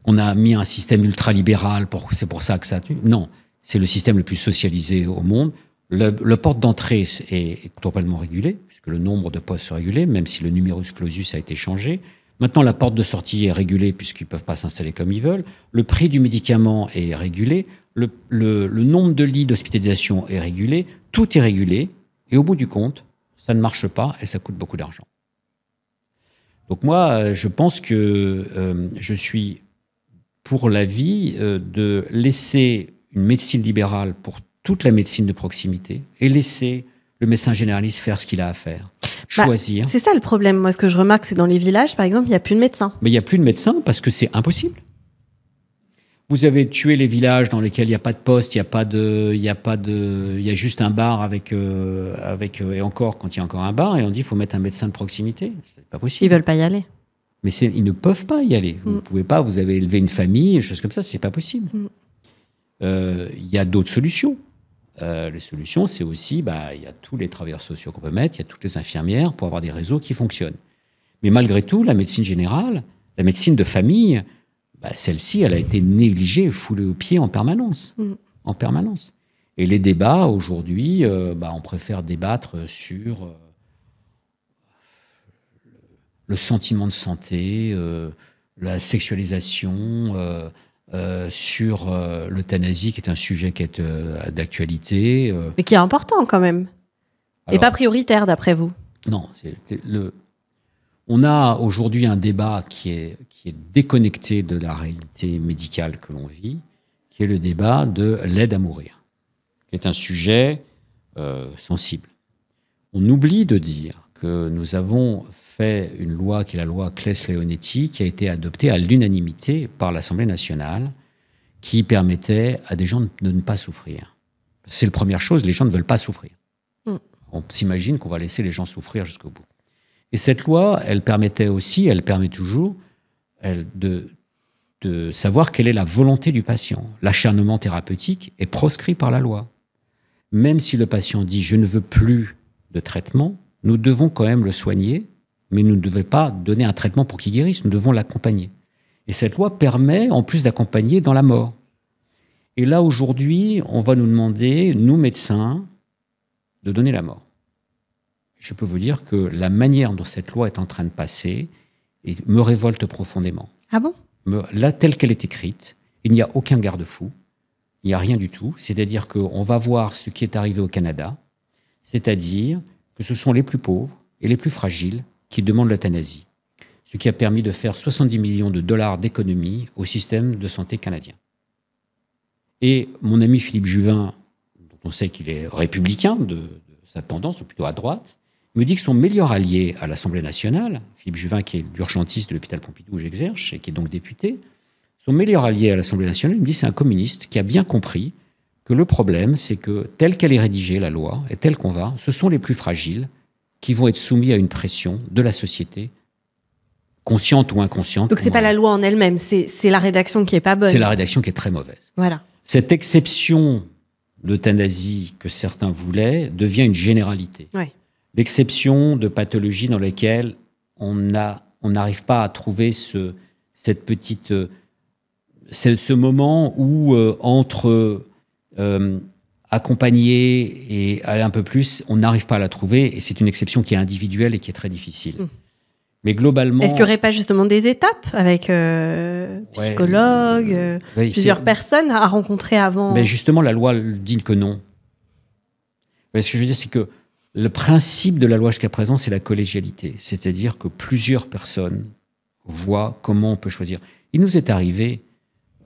qu'on a mis un système ultralibéral, c'est pour ça que ça tue. Non, c'est le système le plus socialisé au monde. Le porte d'entrée est totalement régulé, puisque le nombre de postes est régulé, même si le numerus clausus a été changé. Maintenant, la porte de sortie est régulée, puisqu'ils ne peuvent pas s'installer comme ils veulent. Le prix du médicament est régulé. Le nombre de lits d'hospitalisation est régulé. Tout est régulé. Et au bout du compte, ça ne marche pas et ça coûte beaucoup d'argent. Donc moi, je pense que je suis pour l'avis de laisser une médecine libérale pour toute la médecine de proximité et laisser le médecin généraliste faire ce qu'il a à faire. Choisir. C'est ça le problème. Moi, ce que je remarque, c'est dans les villages, par exemple, il n'y a plus de médecins. Mais il n'y a plus de médecins parce que c'est impossible. Vous avez tué les villages dans lesquels il n'y a pas de poste, il y a juste un bar avec et encore, quand il y a encore un bar, et on dit qu'il faut mettre un médecin de proximité. C'est pas possible. Ils veulent pas y aller. Mais ils ne peuvent pas y aller. Vous ne pouvez pas, vous avez élevé une famille, des choses comme ça, c'est pas possible. Il y a d'autres solutions. Les solutions, c'est aussi, il y a tous les travailleurs sociaux qu'on peut mettre, il y a toutes les infirmières pour avoir des réseaux qui fonctionnent. Mais malgré tout, la médecine générale, la médecine de famille, celle-ci, elle a été négligée, foulée aux pieds en permanence. En permanence. Et les débats, aujourd'hui, on préfère débattre sur le sentiment de santé, la sexualisation, sur l'euthanasie, qui est un sujet qui est d'actualité. Mais qui est important quand même. Et pas prioritaire, d'après vous. Non, on a aujourd'hui un débat qui est déconnecté de la réalité médicale que l'on vit, qui est le débat de l'aide à mourir, qui est un sujet sensible. On oublie de dire que nous avons fait une loi qui est la loi Claes-Leonetti, qui a été adoptée à l'unanimité par l'Assemblée nationale, qui permettait à des gens de ne pas souffrir. C'est la première chose, les gens ne veulent pas souffrir. On s'imagine qu'on va laisser les gens souffrir jusqu'au bout. Et cette loi, elle permettait aussi, elle permet toujours, de savoir quelle est la volonté du patient. L'acharnement thérapeutique est proscrit par la loi. Même si le patient dit « je ne veux plus de traitement », nous devons quand même le soigner, mais nous ne devons pas donner un traitement pour qu'il guérisse, nous devons l'accompagner. Et cette loi permet, en plus, d'accompagner dans la mort. Et là, aujourd'hui, on va nous demander, nous médecins, de donner la mort. Je peux vous dire que la manière dont cette loi est en train de passer me révolte profondément. Ah bon ? Là, telle qu'elle est écrite, il n'y a aucun garde-fou, il n'y a rien du tout. C'est-à-dire qu'on va voir ce qui est arrivé au Canada, c'est-à-dire que ce sont les plus pauvres et les plus fragiles qui demandent l'euthanasie, ce qui a permis de faire 70 millions de dollars d'économies au système de santé canadien. Et mon ami Philippe Juvin, dont on sait qu'il est républicain de sa tendance, ou plutôt à droite, me dit que son meilleur allié à l'Assemblée nationale, Philippe Juvin, qui est l'urgentiste de l'hôpital Pompidou où j'exerce et qui est donc député, son meilleur allié à l'Assemblée nationale, il me dit que c'est un communiste qui a bien compris que le problème, c'est que telle qu'elle est rédigée, la loi, et telle qu'on va, ce sont les plus fragiles qui vont être soumis à une pression de la société, consciente ou inconsciente. Donc c'est pas la loi en elle-même, c'est la rédaction qui est pas bonne. C'est la rédaction qui est très mauvaise. Voilà. Cette exception d'euthanasie que certains voulaient devient une généralité. Ouais. L'exception de pathologies dans lesquelles on n'arrive pas à trouver ce moment où entre accompagner et aller un peu plus, on n'arrive pas à la trouver, et c'est une exception qui est individuelle et qui est très difficile. Mais globalement... Est-ce qu'il n'y aurait pas justement des étapes avec psychologues, plusieurs personnes à rencontrer avant? Mais justement, la loi dit que non. Mais ce que je veux dire, c'est que le principe de la loi jusqu'à présent, c'est la collégialité. C'est-à-dire que plusieurs personnes voient comment on peut choisir. Il nous est arrivé,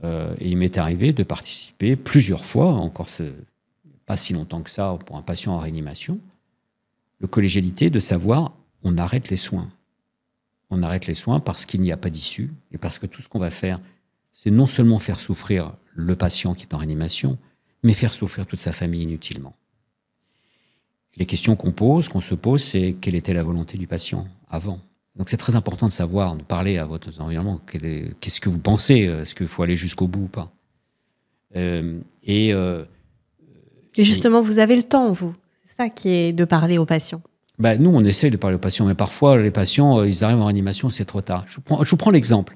et il m'est arrivé de participer plusieurs fois, encore pas si longtemps que ça, pour un patient en réanimation, le collégialité de savoir, on arrête les soins. On arrête les soins parce qu'il n'y a pas d'issue, et parce que tout ce qu'on va faire, c'est non seulement faire souffrir le patient qui est en réanimation, mais faire souffrir toute sa famille inutilement. Les questions qu'on se pose, c'est quelle était la volonté du patient avant. Donc c'est très important de savoir, de parler à votre environnement. Qu'est-ce que vous pensez? Est-ce qu'il faut aller jusqu'au bout ou pas? Et justement, vous avez le temps, vous. C'est ça qui est de parler aux patients. Nous, on essaie de parler aux patients, mais parfois, les patients, ils arrivent en réanimation, c'est trop tard. Je vous prends l'exemple.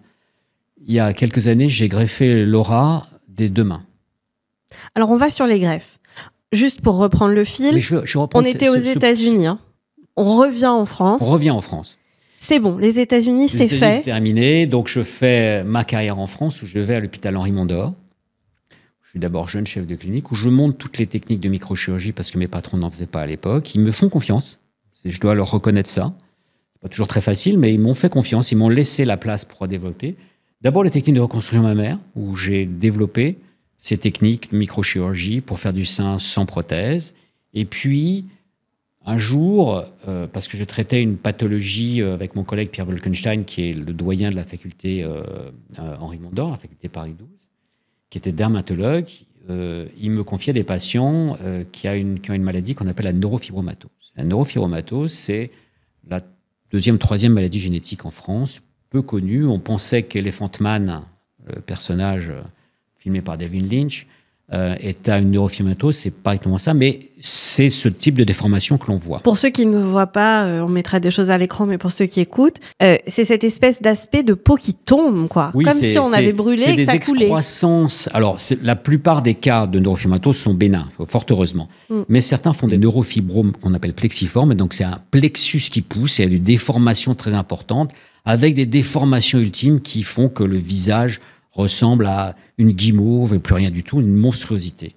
Il y a quelques années, j'ai greffé l'aura des deux mains. Alors, on va sur les greffes. Juste pour reprendre le fil, on était aux États-Unis. Hein. On revient en France. On revient en France. C'est bon, les États-Unis, c'est fait. C'est terminé. Donc, je fais ma carrière en France, où je vais à l'hôpital Henri Mondor. Je suis d'abord jeune chef de clinique, où je monte toutes les techniques de microchirurgie parce que mes patrons n'en faisaient pas à l'époque. Ils me font confiance. Je dois leur reconnaître ça. C'est pas toujours très facile, mais ils m'ont fait confiance. Ils m'ont laissé la place pour développer. D'abord, les techniques de reconstruction mammaire, où j'ai développé ces techniques de microchirurgie pour faire du sein sans prothèse. Et puis, un jour, parce que je traitais une pathologie avec mon collègue Pierre Wolkenstein, qui est le doyen de la faculté Henri Mondor, la faculté Paris 12, qui était dermatologue, il me confiait des patients qui ont une maladie qu'on appelle la neurofibromatose. La neurofibromatose, c'est la deuxième, troisième maladie génétique en France, peu connue. On pensait qu'Elephant Man, le personnage filmé par David Lynch, est à une neurofibromatose. C'est pas exactement ça, mais c'est ce type de déformation que l'on voit. Pour ceux qui ne voient pas, on mettra des choses à l'écran, mais pour ceux qui écoutent, c'est cette espèce d'aspect de peau qui tombe, quoi. Oui, comme si on avait brûlé et que ça coulait. C'est des excroissances. Alors, la plupart des cas de neurofibromatose sont bénins, fort heureusement. Mais certains font des neurofibromes qu'on appelle plexiformes. Donc, c'est un plexus qui pousse et il y a des déformations très importantes, avec des déformations ultimes qui font que le visage ressemble à une guimauve et plus rien du tout, une monstruosité.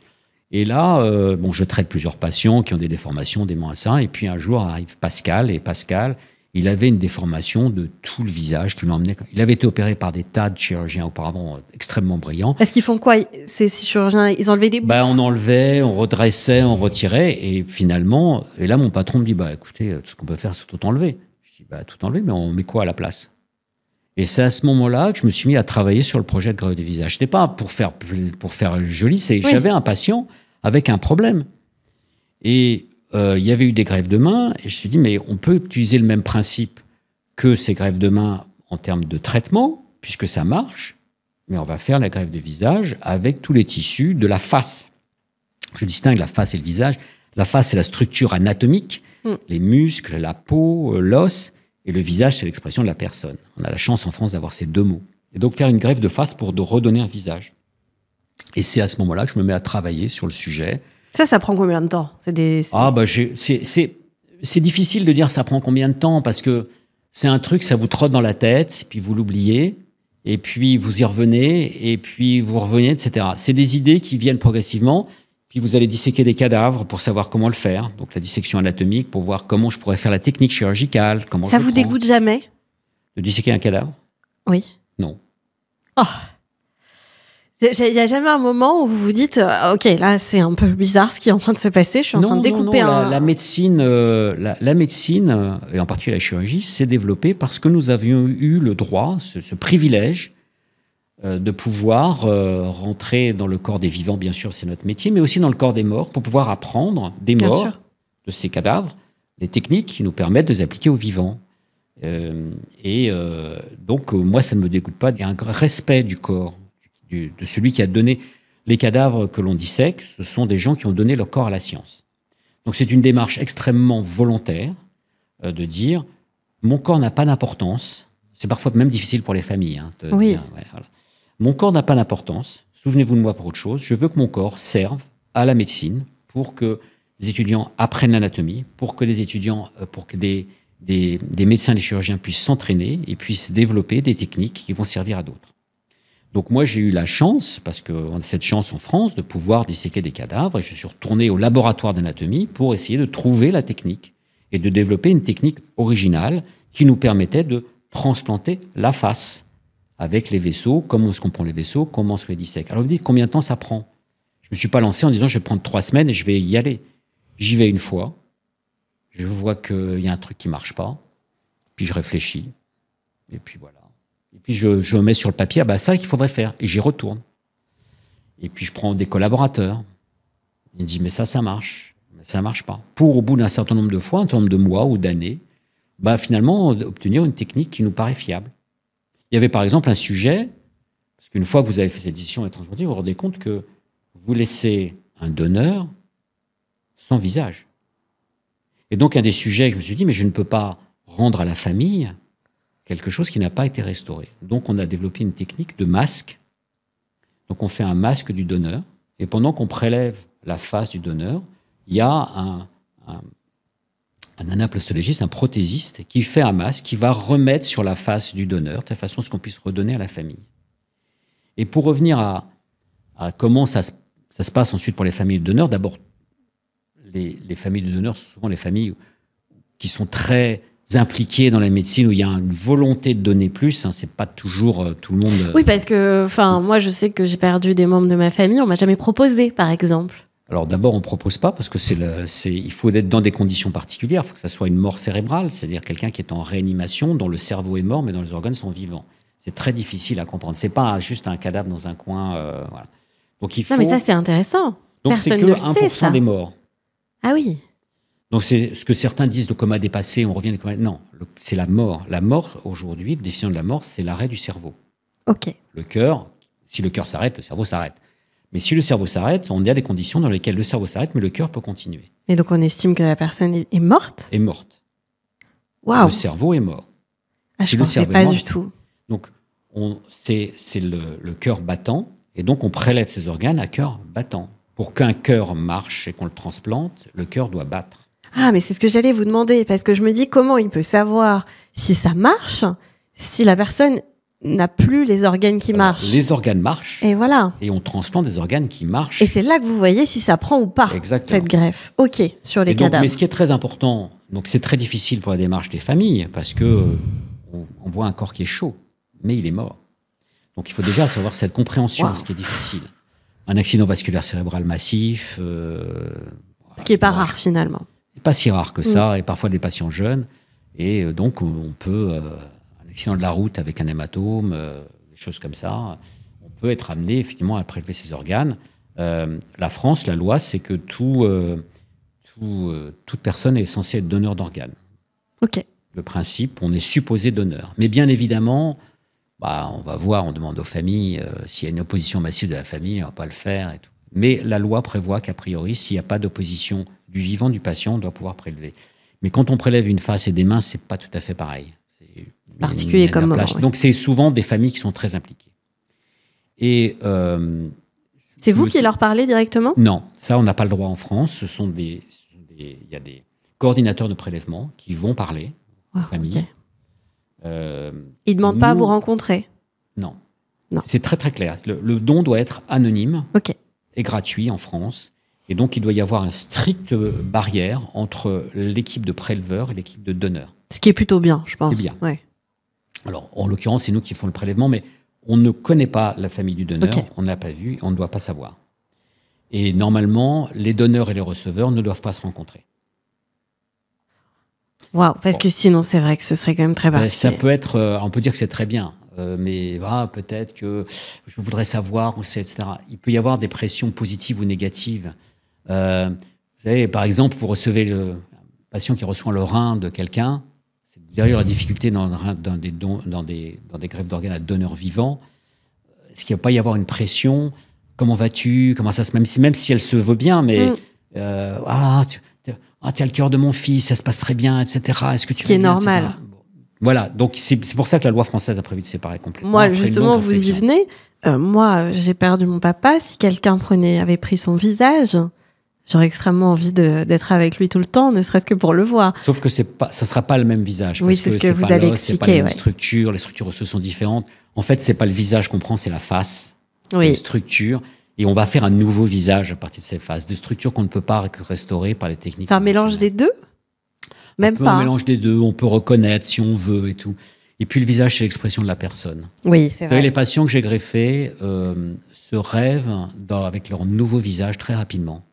Et là, je traite plusieurs patients qui ont des déformations, des ça. Et puis un jour arrive Pascal, et Pascal, il avait une déformation de tout le visage qui l'emmenait. Il avait été opéré par des tas de chirurgiens auparavant extrêmement brillants. Est-ce qu'ils font quoi, ces chirurgiens? Ils enlevaient des bouts? On enlevait, on redressait, on retirait. Et finalement, et là, mon patron me dit, écoutez, tout ce qu'on peut faire, c'est tout enlever. Je dis, tout enlever, mais on met quoi à la place? Et c'est à ce moment-là que je me suis mis à travailler sur le projet de greffe de visage. C'était pas pour faire joli, j'avais un patient avec un problème. Et il y avait eu des greffes de main, et je me suis dit, mais on peut utiliser le même principe que ces greffes de main en termes de traitement, puisque ça marche, mais on va faire la greffe de visage avec tous les tissus de la face. Je distingue la face et le visage. La face, c'est la structure anatomique, les muscles, la peau, l'os. Et le visage, c'est l'expression de la personne. On a la chance en France d'avoir ces deux mots. Et donc faire une greffe de face pour redonner un visage. Et c'est à ce moment-là que je me mets à travailler sur le sujet. Ça prend combien de temps? C'est difficile de dire ça prend combien de temps, parce que c'est un truc, ça vous trotte dans la tête, puis vous l'oubliez, et puis vous y revenez, et puis vous revenez, etc. C'est des idées qui viennent progressivement. Puis vous allez disséquer des cadavres pour savoir comment le faire. Donc la dissection anatomique pour voir comment je pourrais faire la technique chirurgicale. Ça vous dégoûte jamais? De disséquer un cadavre? Oui. Non. Oh. Il n'y a jamais un moment où vous vous dites ok, là c'est un peu bizarre ce qui est en train de se passer, je suis en train de découper la médecine, la médecine, et en particulier la chirurgie, s'est développée parce que nous avions eu le droit, ce privilège, de pouvoir rentrer dans le corps des vivants, bien sûr, c'est notre métier, mais aussi dans le corps des morts, pour pouvoir apprendre des morts, de ces cadavres, les techniques qui nous permettent de les appliquer aux vivants. Donc, moi, ça ne me dégoûte pas. Il y a un respect du corps, de celui qui a donné les cadavres que l'on dissèque. Ce sont des gens qui ont donné leur corps à la science. Donc, c'est une démarche extrêmement volontaire de dire, mon corps n'a pas d'importance. C'est parfois même difficile pour les familles. Oui. Dire, voilà. Mon corps n'a pas d'importance. Souvenez-vous de moi pour autre chose. Je veux que mon corps serve à la médecine pour que des étudiants apprennent l'anatomie, pour que des étudiants, pour que des médecins, des chirurgiens puissent s'entraîner et puissent développer des techniques qui vont servir à d'autres. Donc moi, j'ai eu la chance, parce qu'on a cette chance en France, de pouvoir disséquer des cadavres, et je suis retourné au laboratoire d'anatomie pour essayer de trouver la technique et de développer une technique originale qui nous permettait de transplanter la face avec les vaisseaux, comment on se comprend les vaisseaux, comment on se les dissèque. Alors vous me dites combien de temps ça prend? Je ne me suis pas lancé en disant je vais prendre 3 semaines et je vais y aller. J'y vais une fois, je vois qu'il y a un truc qui ne marche pas, puis je réfléchis, et puis voilà. Et puis je mets sur le papier, ça qu'il faudrait faire, et j'y retourne. Et puis je prends des collaborateurs, ils me disent mais ça marche, mais ça ne marche pas. Pour au bout d'un certain nombre de fois, un certain nombre de mois ou d'années, finalement obtenir une technique qui nous paraît fiable. Il y avait par exemple un sujet, parce qu'une fois que vous avez fait cette dissection et transplanté, vous vous rendez compte que vous laissez un donneur sans visage. Et donc un des sujets que je me suis dit, mais je ne peux pas rendre à la famille quelque chose qui n'a pas été restauré. Donc on a développé une technique de masque. Donc on fait un masque du donneur, et pendant qu'on prélève la face du donneur, il y a un anaplastologiste, un prothésiste, qui fait un masque, qui va remettre sur la face du donneur, de façon à ce qu'on puisse redonner à la famille. Et pour revenir à comment ça se passe ensuite pour les familles de donneurs, d'abord, les familles de donneurs sont souvent les familles qui sont très impliquées dans la médecine, où il y a une volonté de donner plus. C'est pas toujours tout le monde... Oui, parce que moi, je sais que j'ai perdu des membres de ma famille, on m'a jamais proposé, par exemple. Alors d'abord, on ne propose pas parce que il faut être dans des conditions particulières. Il faut que ça soit une mort cérébrale, c'est-à-dire quelqu'un qui est en réanimation, dont le cerveau est mort, mais dont les organes sont vivants. C'est très difficile à comprendre. C'est pas juste un cadavre dans un coin. Voilà. Donc il faut. Non, mais ça, c'est intéressant. Donc c'est Personne que ne le sait, 1% ça. des morts. Ah oui. Donc c'est ce que certains disent, le coma dépassé, on revient au coma. Non, c'est la mort. La mort, aujourd'hui, la définition de la mort, c'est l'arrêt du cerveau. Ok. Le cœur, si le cœur s'arrête, le cerveau s'arrête. Mais si le cerveau s'arrête, on est à des conditions dans lesquelles le cerveau s'arrête, mais le cœur peut continuer. Et donc, on estime que la personne est morte? Est morte. Waouh. Le cerveau est mort. Ah, si je le pensais cerveau est pas mort, du tout. Donc, c'est le cœur battant, et donc on prélève ces organes à cœur battant. Pour qu'un cœur marche et qu'on le transplante, le cœur doit battre. Ah, mais c'est ce que j'allais vous demander, parce que je me dis comment il peut savoir si ça marche, si la personne n'a plus les organes qui Alors, marchent. les organes marchent, Et voilà. et on transplante des organes qui marchent. Et c'est là que vous voyez si ça prend ou pas, Exactement. cette greffe. Ok, sur les Et donc, cadavres. mais ce qui est très important, donc c'est très difficile pour la démarche des familles, parce que on voit un corps qui est chaud, mais il est mort. Donc il faut déjà savoir cette compréhension, Wow. ce qui est difficile. Un accident vasculaire cérébral massif. Ce qui n'est pas rare, finalement. C'est pas si rare que ça, et parfois des patients jeunes. Et donc on peut, un accident de la route avec un hématome, des choses comme ça, on peut être amené effectivement à prélever ses organes. La France, la loi, c'est que toute personne est censée être donneur d'organes. Ok. Le principe, on est supposé donneur. Mais bien évidemment, on va voir, on demande aux familles, s'il y a une opposition massive de la famille, on ne va pas le faire et tout. Mais la loi prévoit qu'a priori, s'il n'y a pas d'opposition du vivant du patient, on doit pouvoir prélever. Mais quand on prélève une face et des mains, c'est pas tout à fait pareil. C'est particulier comme moment, oui. Donc c'est souvent des familles qui sont très impliquées. Et c'est vous qui leur parlez directement? Non, ça on n'a pas le droit en France. Il y a des coordinateurs de prélèvement qui vont parler aux familles. Okay. Ils ne demandent pas à vous rencontrer? Non. Non. C'est très très clair. Le don doit être anonyme et gratuit en France. Et donc, il doit y avoir une stricte barrière entre l'équipe de préleveurs et l'équipe de donneurs. Ce qui est plutôt bien, je pense. C'est bien. Ouais. Alors, en l'occurrence, c'est nous qui faisons le prélèvement, mais on ne connaît pas la famille du donneur, on n'a pas vu, on ne doit pas savoir. Et normalement, les donneurs et les receveurs ne doivent pas se rencontrer. Waouh, parce que sinon, c'est vrai que ce serait quand même très particulier. Ça peut être, on peut dire que c'est très bien, mais peut-être que je voudrais savoir, etc. Il peut y avoir des pressions positives ou négatives. Vous savez, par exemple, vous recevez un patient qui reçoit le rein de quelqu'un. C'est d'ailleurs la difficulté dans des greffes d'organes à donneurs vivants. Est-ce qu'il ne va pas y avoir une pression? Comment vas-tu? Comment ça se même si elle se veut bien, mais tu as le cœur de mon fils, ça se passe très bien, etc. Est-ce que tu vas bien? Ce qui est bien, normal. Voilà, donc c'est pour ça que la loi française a prévu de séparer complètement. Moi, justement, vous y venez. Moi, j'ai perdu mon papa. Si quelqu'un avait pris son visage, j'aurais extrêmement envie d'être avec lui tout le temps, ne serait-ce que pour le voir. Sauf que ça ne sera pas le même visage. Oui, c'est ce que vous allez expliquer. C'est pas la même structure, les structures osseuses sont différentes. En fait, c'est pas le visage qu'on prend, c'est la face. C'est une structure. Et on va faire un nouveau visage à partir de ces faces, des structures qu'on ne peut pas restaurer par les techniques. C'est un mélange des deux? Même pas. Un mélange des deux, on peut reconnaître si on veut et tout. Et puis le visage, c'est l'expression de la personne. Oui, c'est vrai. Les patients que j'ai greffés se rêvent avec leur nouveau visage très rapidement.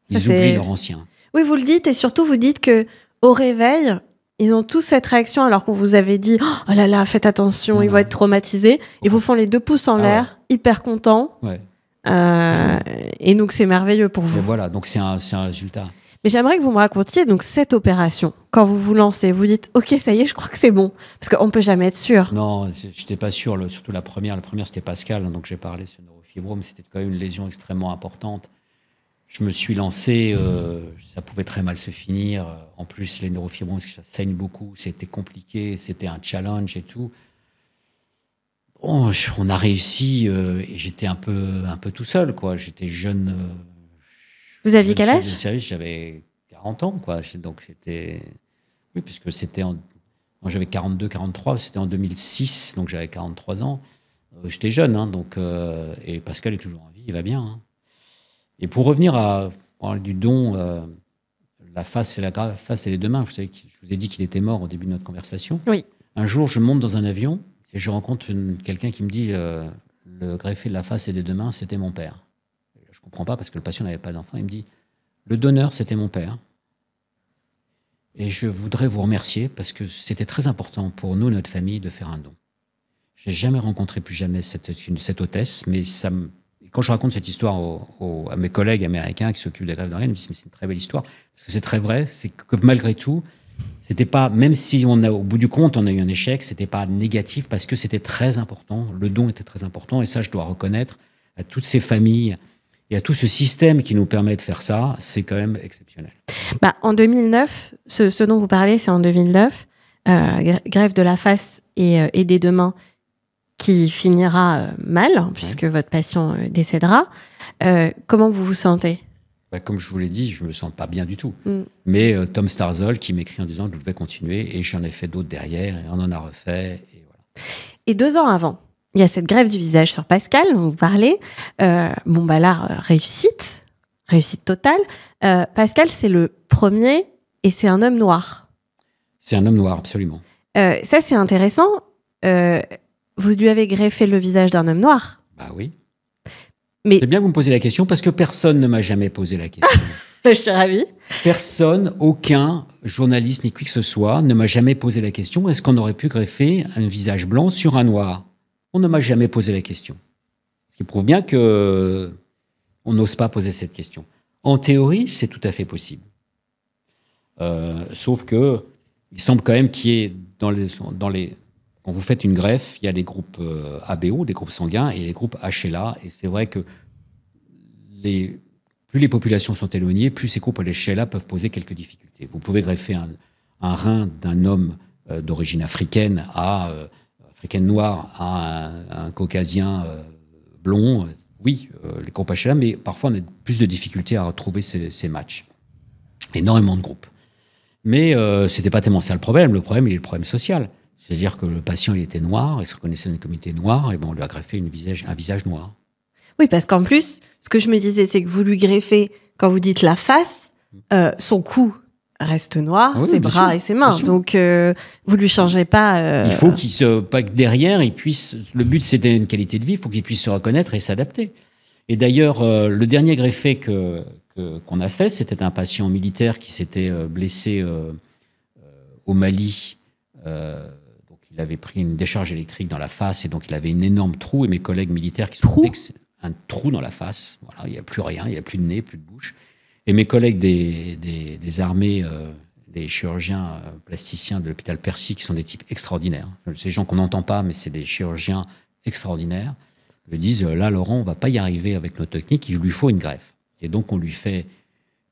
Ils oublient leur ancien. Oui, vous le dites, et surtout vous dites que au réveil, ils ont tous cette réaction alors qu'on vous avait dit « Oh là là, faites attention, ils vont être traumatisés ». Ils vous font les 2 pouces en l'air, hyper contents. Ouais. Et donc, c'est merveilleux pour vous. Et voilà, donc c'est un résultat. Mais j'aimerais que vous me racontiez donc cette opération. Quand vous vous lancez, vous dites « Ok, ça y est, je crois que c'est bon ». Parce qu'on ne peut jamais être sûr. Non, je n'étais pas sûr. Surtout la première. La première, c'était Pascal. Donc, j'ai parlé sur le neurofibrome. C'était quand même une lésion extrêmement importante. Je me suis lancé. Ça pouvait très mal se finir. En plus, les neurofibromes, ça saigne beaucoup. C'était compliqué. C'était un challenge et tout. Bon, on a réussi. Et j'étais un peu tout seul, quoi. J'étais jeune. Vous aviez quel âge? J'avais 40 ans, quoi. Donc, c'était... Oui, puisque c'était j'avais 42, 43. C'était en 2006, donc j'avais 43 ans. J'étais jeune, hein, donc... et Pascal est toujours en vie, il va bien. Hein. Et pour revenir à parler du don, la face et les deux mains, vous savez, je vous ai dit qu'il était mort au début de notre conversation. Oui. Un jour, je monte dans un avion et je rencontre quelqu'un qui me dit le greffé de la face et des deux mains, c'était mon père. je ne comprends pas parce que le patient n'avait pas d'enfant. Il me dit, le donneur, c'était mon père. Et je voudrais vous remercier parce que c'était très important pour nous, notre famille, de faire un don. Je n'ai jamais rencontré plus jamais cette hôtesse, mais quand je raconte cette histoire à mes collègues américains qui s'occupent des greffes d'organes, ils me disent, mais c'est une très belle histoire, parce que c'est très vrai, c'est que malgré tout, c'était pas, même si au bout du compte, on a eu un échec, c'était pas négatif parce que c'était très important, le don était très important, et ça, je dois reconnaître à toutes ces familles et à tout ce système qui nous permet de faire ça, c'est quand même exceptionnel. En 2009, ce dont vous parlez, c'est en 2009, greffe de la face et des deux mains qui finira mal, puisque votre patient décédera. Comment vous vous sentez ? Comme je vous l'ai dit, je ne me sens pas bien du tout. Mais Tom Starzl qui m'écrit en disant que je devais continuer, et j'en ai fait d'autres derrière, et on en a refait. Et, voilà. Et 2 ans avant, il y a cette greffe du visage sur Pascal, dont vous parlez. Réussite totale. Pascal, c'est le premier, et c'est un homme noir. C'est un homme noir, absolument. Ça, c'est intéressant. Vous lui avez greffé le visage d'un homme noir. Oui. Mais... C'est bien que vous me posiez la question parce que personne ne m'a jamais posé la question. Je suis ravie. Personne, aucun journaliste ni qui que ce soit ne m'a jamais posé la question, est-ce qu'on aurait pu greffer un visage blanc sur un noir ? On ne m'a jamais posé la question. Ce qui prouve bien qu'on n'ose pas poser cette question. En théorie, c'est tout à fait possible. Sauf que il semble quand même qu'il y ait dans les quand vous faites une greffe, il y a des groupes ABO, des groupes sanguins, et les groupes HLA. Et c'est vrai que plus les populations sont éloignées, plus ces groupes HLA peuvent poser quelques difficultés. Vous pouvez greffer un rein d'un homme d'origine africaine noire à un caucasien blond. Oui, les groupes HLA, mais parfois on a plus de difficultés à retrouver ces matchs. Énormément de groupes. Mais ce n'était pas tellement ça le problème. Le problème, il est le problème social. C'est-à-dire que le patient, il était noir, il se reconnaissait dans une communauté noire, et on lui a greffé un visage noir. Oui, parce qu'en plus, ce que je me disais, c'est que vous lui greffez, quand vous dites la face, son cou reste noir, ses bras et ses mains. Donc, vous lui changez pas... Il faut pas que derrière, il puisse... Le but, c'était une qualité de vie, il faut qu'il puisse se reconnaître et s'adapter. Et d'ailleurs, le dernier greffé qu'on a fait, c'était un patient militaire qui s'était blessé au Mali. Donc, il avait pris une décharge électrique dans la face et donc il avait un énorme trou. Et mes collègues militaires qui sont un trou dans la face. Voilà, il n'y a plus rien, il n'y a plus de nez, plus de bouche. Et mes collègues des armées, des chirurgiens plasticiens de l'hôpital Percy, qui sont des types extraordinaires. C'est des gens qu'on n'entend pas, mais c'est des chirurgiens extraordinaires. Ils me disent, là, Laurent, on ne va pas y arriver avec nos techniques, il lui faut une greffe. Et donc, on lui fait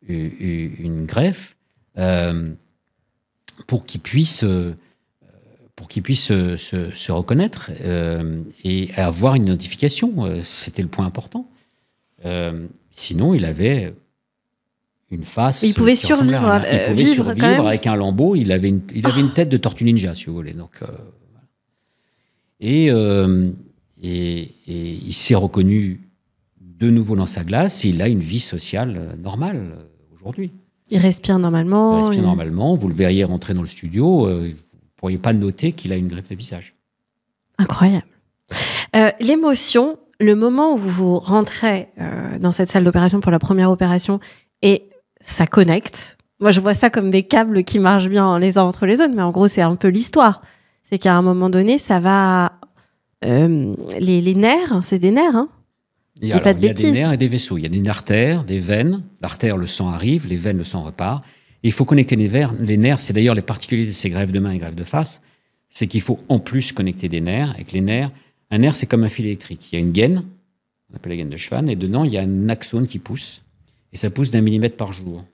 une greffe pour qu'il puisse se reconnaître et avoir une identification. C'était le point important. Sinon, il avait une face... Il pouvait survivre, il pouvait survivre avec un lambeau. Il avait une tête de tortue ninja, si vous voulez. Donc, et il s'est reconnu de nouveau dans sa glace et il a une vie sociale normale aujourd'hui. Il respire normalement. Il respire normalement. Vous le verriez rentrer dans le studio. Vous ne pourriez pas noter qu'il a une greffe de visage. Incroyable. L'émotion, le moment où vous rentrez dans cette salle d'opération pour la première opération et ça connecte. Moi, je vois ça comme des câbles qui marchent bien les uns entre les autres, mais en gros, c'est un peu l'histoire. C'est qu'à un moment donné, ça va... les nerfs, c'est des nerfs, hein? Il y a des nerfs et des vaisseaux. Il y a des artères, des veines. L'artère, le sang arrive, les veines, le sang repart. Et il faut connecter les nerfs. C'est d'ailleurs les particularités de ces greffes de main et greffes de face. C'est qu'il faut en plus connecter des nerfs. Avec les nerfs, un nerf, c'est comme un fil électrique. Il y a une gaine, on appelle la gaine de Schwann, et dedans, il y a un axone qui pousse. Et ça pousse d'1 millimètre par jour.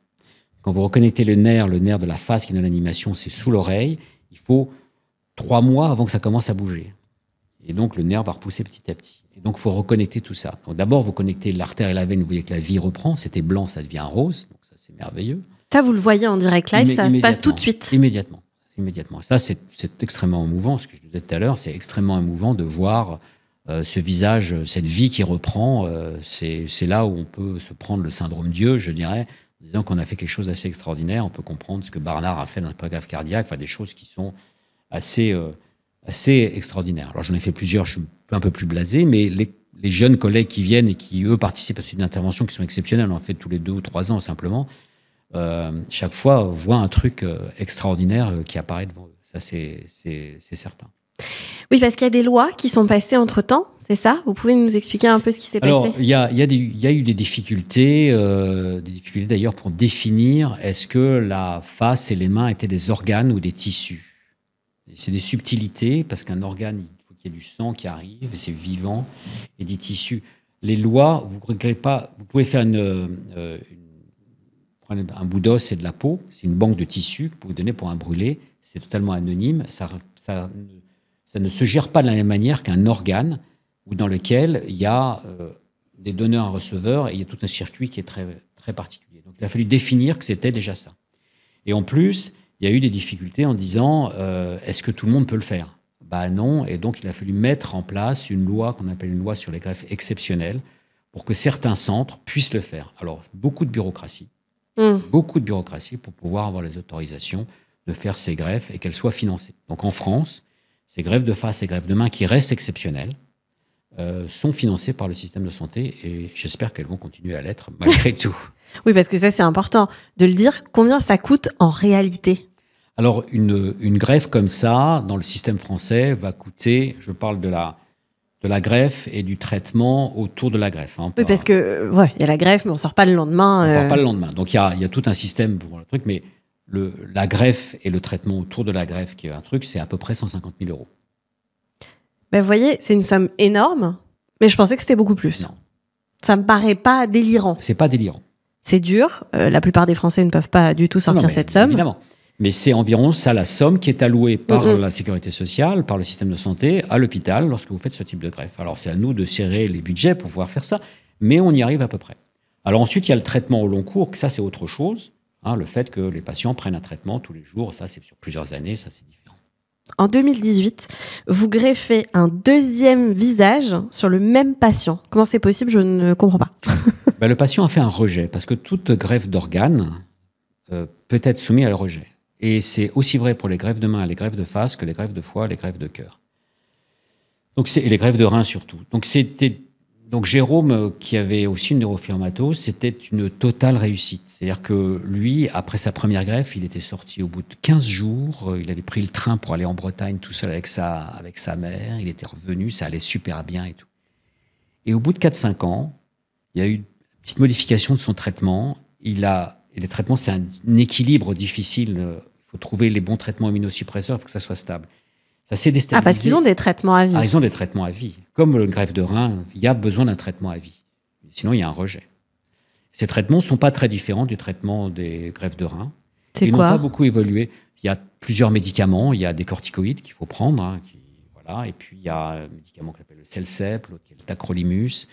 Quand vous reconnectez le nerf de la face qui est dans l'animation, c'est sous l'oreille. Il faut 3 mois avant que ça commence à bouger. Et donc, le nerf va repousser petit à petit. Et donc, il faut reconnecter tout ça. Donc, d'abord, vous connectez l'artère et la veine, vous voyez que la vie reprend. C'était blanc, ça devient rose. Donc, ça, c'est merveilleux. Ça, vous le voyez en direct live, ça se passe tout de suite. Immédiatement. Ça, c'est extrêmement émouvant. Ce que je disais tout à l'heure, c'est extrêmement émouvant de voir ce visage, cette vie qui reprend. C'est là où on peut se prendre le syndrome Dieu, je dirais, en disant qu'on a fait quelque chose d'assez extraordinaire. On peut comprendre ce que Barnard a fait dans le paragraphe cardiaque, enfin, des choses qui sont assez extraordinaire. Alors j'en ai fait plusieurs, je suis un peu plus blasé, mais les jeunes collègues qui viennent et qui, eux, participent à cette intervention qui sont exceptionnelles, on en fait tous les 2 ou 3 ans simplement, chaque fois voient un truc extraordinaire qui apparaît devant eux. Ça, c'est certain. Oui, parce qu'il y a des lois qui sont passées entre-temps, c'est ça? Vous pouvez nous expliquer un peu ce qui s'est passé? Alors, il y a eu des difficultés d'ailleurs pour définir est-ce que la face et les mains étaient des organes ou des tissus. C'est des subtilités, parce qu'un organe, il faut qu'il y ait du sang qui arrive, c'est vivant, et des tissus. Les lois, vous ne regrettez pas, vous pouvez faire prenez un bout d'os et de la peau, c'est une banque de tissus que vous pouvez donner pour un brûlé, c'est totalement anonyme, ça ne se gère pas de la même manière qu'un organe dans lequel il y a des donneurs et un receveur et il y a tout un circuit qui est très, très particulier. Donc il a fallu définir que c'était déjà ça. Et en plus, il y a eu des difficultés en disant est-ce que tout le monde peut le faire? Ben non, et donc il a fallu mettre en place une loi qu'on appelle une loi sur les greffes exceptionnelles pour que certains centres puissent le faire. Alors, beaucoup de bureaucratie pour pouvoir avoir les autorisations de faire ces greffes et qu'elles soient financées. Donc en France, ces greffes de face et greffes de main qui restent exceptionnelles sont financées par le système de santé et j'espère qu'elles vont continuer à l'être malgré tout. Oui, parce que ça, c'est important de le dire. Combien ça coûte en réalité? Alors, une greffe comme ça, dans le système français, va coûter, je parle de la greffe et du traitement autour de la greffe. Oui, parce que, il y a la greffe, mais on ne sort pas le lendemain. On ne sort pas le lendemain. Donc, il y a tout un système pour le truc, mais la greffe et le traitement autour de la greffe, qui est un truc, c'est à peu près 150 000 €. Ben, vous voyez, c'est une somme énorme, mais je pensais que c'était beaucoup plus. Non. Ça me paraît pas délirant. C'est pas délirant. C'est dur. La plupart des Français ne peuvent pas du tout sortir cette somme. Évidemment. Mais c'est environ ça la somme qui est allouée par la sécurité sociale, par le système de santé, à l'hôpital lorsque vous faites ce type de greffe. Alors c'est à nous de serrer les budgets pour pouvoir faire ça, mais on y arrive à peu près. Alors ensuite, il y a le traitement au long cours, ça c'est autre chose. Le fait que les patients prennent un traitement tous les jours, ça c'est sur plusieurs années, ça c'est différent. En 2018, vous greffez un deuxième visage sur le même patient. Comment c'est possible? Je ne comprends pas. Le patient a fait un rejet, parce que toute greffe d'organes peut être soumise à le rejet. Et c'est aussi vrai pour les greffes de main et les greffes de face que les greffes de foie, les greffes de cœur. Et les greffes de rein surtout. Donc Jérôme, qui avait aussi une neurofibromatose, c'était une totale réussite. C'est-à-dire que lui, après sa première greffe, il était sorti au bout de 15 jours. Il avait pris le train pour aller en Bretagne tout seul avec sa mère. Il était revenu, ça allait super bien et tout. Et au bout de 4-5 ans, il y a eu une petite modification de son traitement. Et les traitements, c'est un équilibre difficile. Il faut trouver les bons traitements immunosuppresseurs, il faut que ça soit stable. Ça s'est déstabilisé. Parce qu'ils ont des traitements à vie. Ils ont des traitements à vie. Comme le greffe de rein, il y a besoin d'un traitement à vie. Sinon, il y a un rejet. Ces traitements ne sont pas très différents du traitement des greffes de rein. C'est Ils quoi? n'ont pas beaucoup évolué. Il y a plusieurs médicaments. Il y a des corticoïdes qu'il faut prendre. Et puis, il y a un médicament qui s'appelle le Celsep, l'autre qui est le Tacrolimus.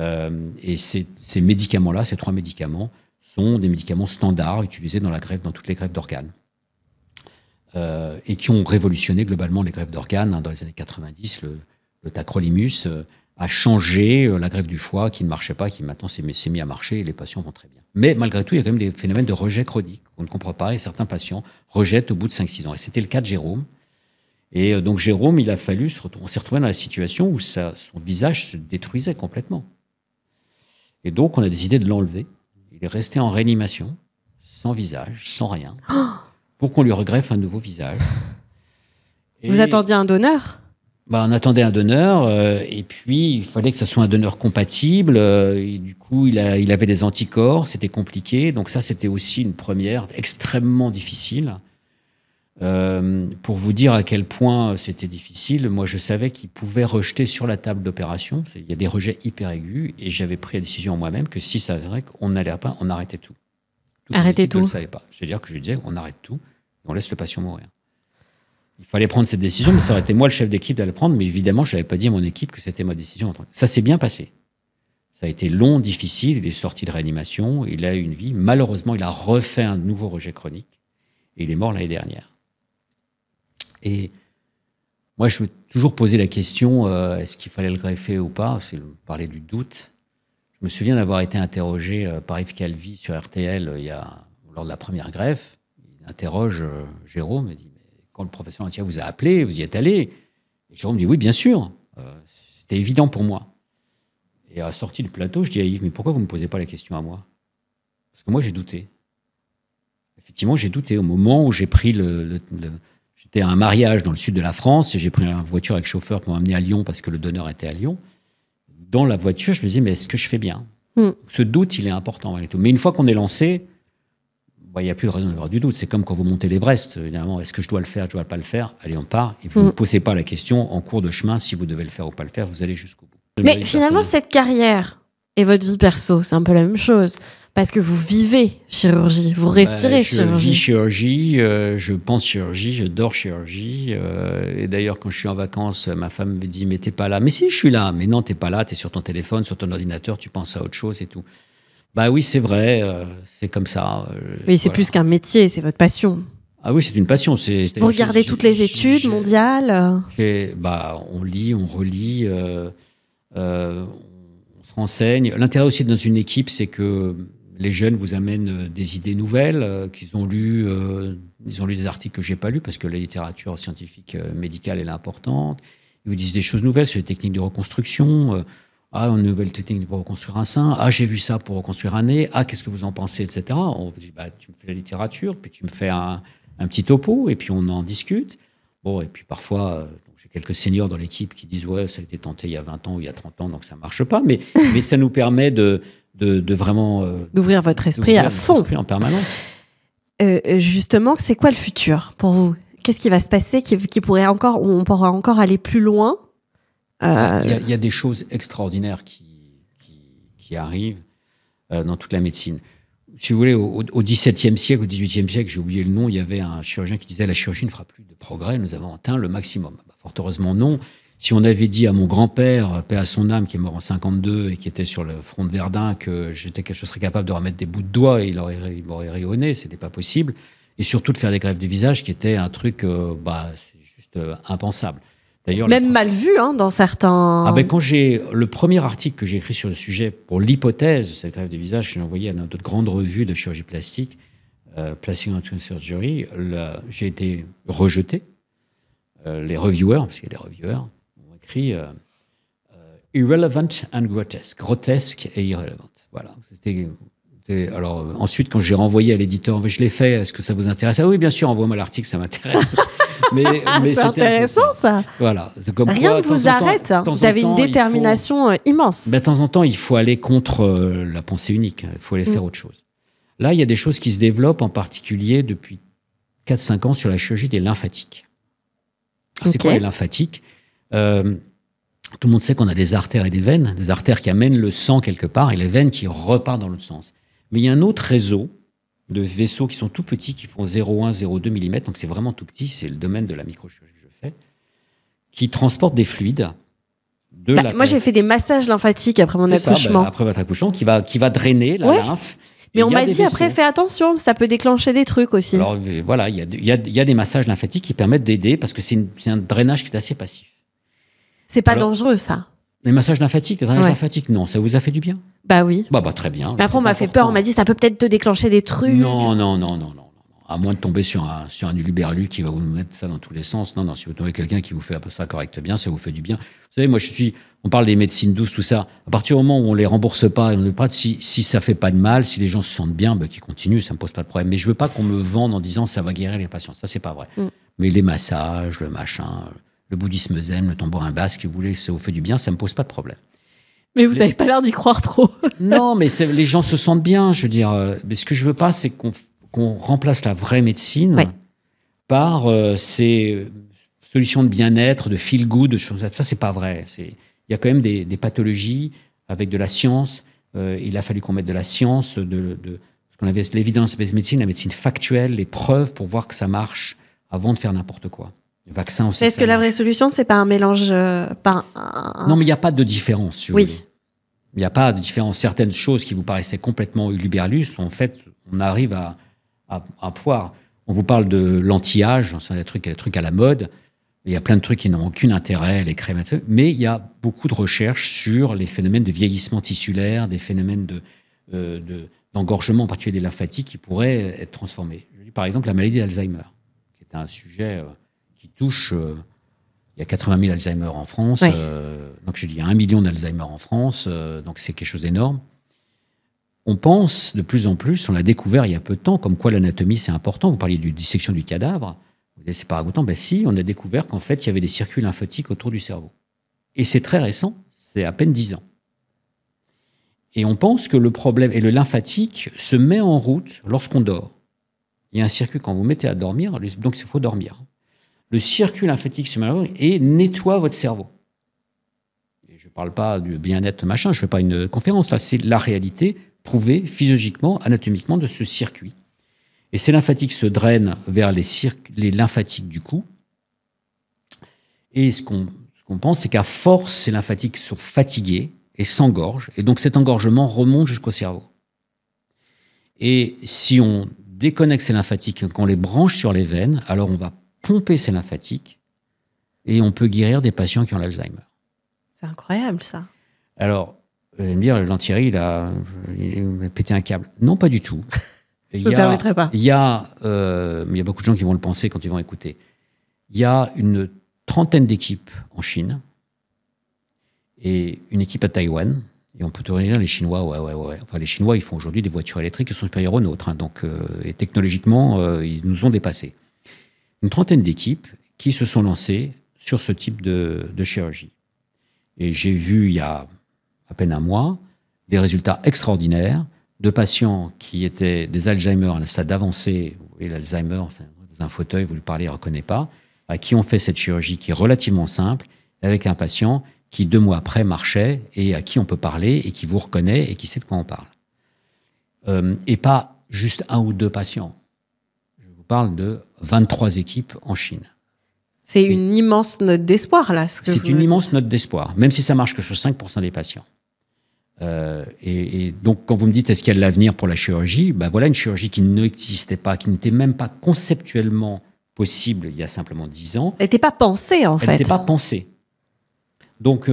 Et ces médicaments-là, ces 3 médicaments, sont des médicaments standards utilisés dans toutes les greffes d'organes. Et qui ont révolutionné globalement les greffes d'organes. Dans les années 90, le Tacrolimus a changé la greffe du foie qui ne marchait pas, qui maintenant s'est mis à marcher et les patients vont très bien. Mais malgré tout, il y a quand même des phénomènes de rejet chronique qu'on ne comprend pas et certains patients rejettent au bout de 5-6 ans. Et c'était le cas de Jérôme. Et donc Jérôme, on s'est retrouvé dans la situation où son visage se détruisait complètement. Et donc on a décidé de l'enlever. Il est resté en réanimation, sans visage, sans rien, pour qu'on lui regreffe un nouveau visage. Vous attendiez un donneur? On attendait un donneur, et puis il fallait que ça soit un donneur compatible. Et du coup, il avait des anticorps, c'était compliqué. Donc ça, c'était aussi une première extrêmement difficile. Pour vous dire à quel point c'était difficile, moi je savais qu'il pouvait rejeter sur la table d'opération. Il y a des rejets hyper aigus, et j'avais pris la décision moi-même que si ça vrai qu'on n'allait pas, on arrêtait tout. Arrêtez tout. Je ne le savais pas. C'est-à-dire que je disais, on arrête tout, et on laisse le patient mourir. Il fallait prendre cette décision, mais ça aurait été moi le chef d'équipe d'aller prendre, mais évidemment, je n'avais pas dit à mon équipe que c'était ma décision. Ça s'est bien passé. Ça a été long, difficile, il est sorti de réanimation, il a eu une vie. Malheureusement, il a refait un nouveau rejet chronique, et il est mort l'année dernière. Et moi, je me suis toujours posé la question, est-ce qu'il fallait le greffer ou pas? C'est parler du doute. Je me souviens d'avoir été interrogé par Yves Calvi sur RTL lors de la première greffe. Il interroge Jérôme, il dit, mais quand le professeur Antia vous a appelé, vous y êtes allé? Et Jérôme dit, oui, bien sûr. C'était évident pour moi. Et à la sortie du plateau, je dis à Yves, mais pourquoi vous ne me posez pas la question à moi? Parce que moi, j'ai douté. Effectivement, j'ai douté au moment où j'ai pris j'étais à un mariage dans le sud de la France et j'ai pris une voiture avec chauffeur pour m'amener à Lyon parce que le donneur était à Lyon. Dans la voiture, je me disais, mais est-ce que je fais bien? Ce doute, il est important. Mais une fois qu'on est lancé, il n'y a plus de raison d'avoir du doute. C'est comme quand vous montez l'Everest. Évidemment, est-ce que je dois le faire, je ne dois pas le faire? Allez, on part. Et vous ne posez pas la question en cours de chemin si vous devez le faire ou pas le faire. Vous allez jusqu'au bout. Mais finalement, cette carrière et votre vie perso, c'est un peu la même chose. Parce que vous vivez chirurgie, vous respirez chirurgie. Je vis chirurgie, je pense chirurgie, je dors chirurgie. Et d'ailleurs, quand je suis en vacances, ma femme me dit « Mais t'es pas là ». Mais si, je suis là. Mais non, t'es pas là, t'es sur ton téléphone, sur ton ordinateur, tu penses à autre chose et tout. Bah oui, c'est vrai, c'est comme ça. Oui, c'est plus qu'un métier, c'est votre passion. Ah oui, c'est une passion. Vous regardez toutes les études mondiales? On lit, on relit, on se renseigne. L'intérêt aussi dans une équipe, c'est que les jeunes vous amènent des idées nouvelles qu'ils ont lues. Ils ont lu des articles que j'ai pas lus parce que la littérature scientifique médicale elle est importante. Ils vous disent des choses nouvelles sur les techniques de reconstruction. Une nouvelle technique pour reconstruire un sein. J'ai vu ça pour reconstruire un nez. Qu'est-ce que vous en pensez, etc. On dit, tu me fais la littérature, puis tu me fais un petit topo, et puis on en discute. Bon, et puis parfois, j'ai quelques seniors dans l'équipe qui disent, ouais, ça a été tenté il y a 20 ans ou il y a 30 ans, donc ça marche pas. Mais ça nous permet de vraiment... d'ouvrir votre esprit à fond. En permanence. Justement, c'est quoi le futur pour vous? Qu'est-ce qui va se passer qui pourrait encore, où on pourra encore aller plus loin? Il y a des choses extraordinaires qui arrivent dans toute la médecine. Si vous voulez, au XVIIe siècle, au XVIIIe siècle, j'ai oublié le nom, il y avait un chirurgien qui disait « La chirurgie ne fera plus de progrès, nous avons atteint le maximum ». Fort heureusement, non. Si on avait dit à mon grand-père, paix à son âme, qui est mort en 52 et qui était sur le front de Verdun, que je serais capable de remettre des bouts de doigts, il m'aurait rayonné, c'était pas possible. Et surtout de faire des greffes de visage, qui était un truc, c'est juste impensable. D'ailleurs, même mal vu, dans certains... le premier article que j'ai écrit sur le sujet pour l'hypothèse de cette greffe de visage, que j'ai envoyé à notre grande revue de chirurgie plastique, Plastic Anatomy Surgery, j'ai été rejeté. Les reviewers, parce qu'il y a des reviewers, ont écrit irrelevant and grotesque et irrelevant. Voilà. Alors ensuite, quand j'ai renvoyé à l'éditeur, je l'ai fait. Est-ce que ça vous intéresse? Oui, bien sûr, envoie-moi l'article, ça m'intéresse. mais c'est intéressant, ça. Voilà. Comme rien ne vous arrête. Vous avez une détermination immense. De temps en temps, il faut aller contre la pensée unique. Il faut aller faire autre chose. Là, il y a des choses qui se développent, en particulier depuis 4-5 ans, sur la chirurgie des lymphatiques. C'est quoi les lymphatiques? Tout le monde sait qu'on a des artères et des veines, des artères qui amènent le sang quelque part et les veines qui repartent dans l'autre sens. Mais il y a un autre réseau de vaisseaux qui sont tout petits, qui font 0,1, 0,2 mm, donc c'est vraiment tout petit, c'est le domaine de la microchirurgie que je fais, qui transportent des fluides de la... Moi, j'ai fait des massages lymphatiques après mon accouchement. Après votre accouchement, qui va drainer la lymphe. Mais on m'a dit après, fais attention, ça peut déclencher des trucs aussi. Alors voilà, il y a des massages lymphatiques qui permettent d'aider parce que c'est un drainage qui est assez passif. C'est pas dangereux, ça? Les massages lymphatiques, les drainages lymphatiques, non, ça vous a fait du bien? Bah oui. Bah très bien. Mais après, on m'a fait peur, on m'a dit ça peut peut-être te déclencher des trucs. Non. À moins de tomber sur un uluberlu qui va vous mettre ça dans tous les sens. Non, si vous tombez quelqu'un qui vous fait ça correctement bien, ça vous fait du bien. Vous savez, moi, on parle des médecines douces, tout ça. À partir du moment où on les rembourse pas, si ça fait pas de mal, si les gens se sentent bien, qu'ils continuent, ça me pose pas de problème. Mais je veux pas qu'on me vende en disant ça va guérir les patients. Ça, c'est pas vrai. Mais les massages, le machin, le bouddhisme zen, le tambourin basse, si vous voulez, ça vous fait du bien, ça me pose pas de problème. Mais vous n'avez pas l'air d'y croire trop. Non, mais les gens se sentent bien. Je veux dire, mais ce que je veux pas, c'est qu'on remplace la vraie médecine par ces solutions de bien-être, de feel-good, de choses. Ça, c'est pas vrai. Il y a quand même des pathologies avec de la science. Il a fallu qu'on mette de la science, ce qu'on avait l'évidence-based médecine, la médecine factuelle, les preuves pour voir que ça marche avant de faire n'importe quoi. Les vaccins aussi. Est-ce que la vraie solution, c'est pas un mélange, Non, mais il n'y a pas de différence. Si vous voulez. Il n'y a pas de différence. Certaines choses qui vous paraissaient complètement uluberlus, en fait, on arrive à pouvoir. On vous parle de l'anti-âge, c'est des trucs à la mode. Il y a plein de trucs qui n'ont aucun intérêt, les crèmes, mais il y a beaucoup de recherches sur les phénomènes de vieillissement tissulaire, des phénomènes d'engorgement, en particulier des lymphatiques, qui pourraient être transformés. Par exemple, la maladie d'Alzheimer, qui est un sujet qui touche Il y a 80 000 Alzheimer en France. Oui. Donc, je dis, il y a 1 million d'Alzheimer en France. Donc, c'est quelque chose d'énorme. On pense de plus en plus, on l'a découvert il y a peu de temps, comme quoi l'anatomie, c'est important. Vous parliez de dissection du cadavre. C'est pas ragoûtant. Ben si, on a découvert qu'en fait, il y avait des circuits lymphotiques autour du cerveau. Et c'est très récent. C'est à peine 10 ans. Et on pense que le problème, et le lymphatique se met en route lorsqu'on dort. Il y a un circuit quand vous mettez à dormir, donc il faut dormir. Le circuit lymphatique se met en route et nettoie votre cerveau. Et je ne parle pas du bien-être machin, je ne fais pas une conférence, là, c'est la réalité prouvée physiologiquement, anatomiquement de ce circuit. Et ces lymphatiques se drainent vers les lymphatiques du cou. Et ce qu'on pense, c'est qu'à force, ces lymphatiques sont fatigués et s'engorgent. Et donc cet engorgement remonte jusqu'au cerveau. Et si on déconnecte ces lymphatiques, qu'on les branche sur les veines, alors on va pomper ces lymphatiques et on peut guérir des patients qui ont l'Alzheimer. C'est incroyable, ça. Alors, vous allez me dire, Lantieri, il a pété un câble. Non, pas du tout. Je ne me permettrai pas. Il y a beaucoup de gens qui vont le penser quand ils vont écouter. Il y a une 30aine d'équipes en Chine et une équipe à Taïwan. Et on peut te dire, les Chinois, ouais. Enfin, les Chinois, ils font aujourd'hui des voitures électriques qui sont supérieures aux nôtres. Hein, donc, et technologiquement, ils nous ont dépassés. Une 30aine d'équipes qui se sont lancées sur ce type de chirurgie. Et j'ai vu, il y a à peine un mois, des résultats extraordinaires de patients qui étaient des Alzheimer à un stade avancé. Vous voyez l'Alzheimer, enfin, dans un fauteuil, vous lui parlez, il ne reconnaît pas, à qui on fait cette chirurgie qui est relativement simple, avec un patient qui 2 mois après marchait et à qui on peut parler et qui vous reconnaît et qui sait de quoi on parle. Et pas juste 1 ou 2 patients. Je vous parle de 23 équipes en Chine. C'est une immense note d'espoir, là. C'est une immense note d'espoir, même si ça marche que sur 5% des patients. Et donc, quand vous me dites est-ce qu'il y a de l'avenir pour la chirurgie, ben voilà une chirurgie qui n'existait pas, qui n'était même pas conceptuellement possible il y a simplement 10 ans. Elle n'était pas pensée, en fait. Elle n'était pas pensée. Donc,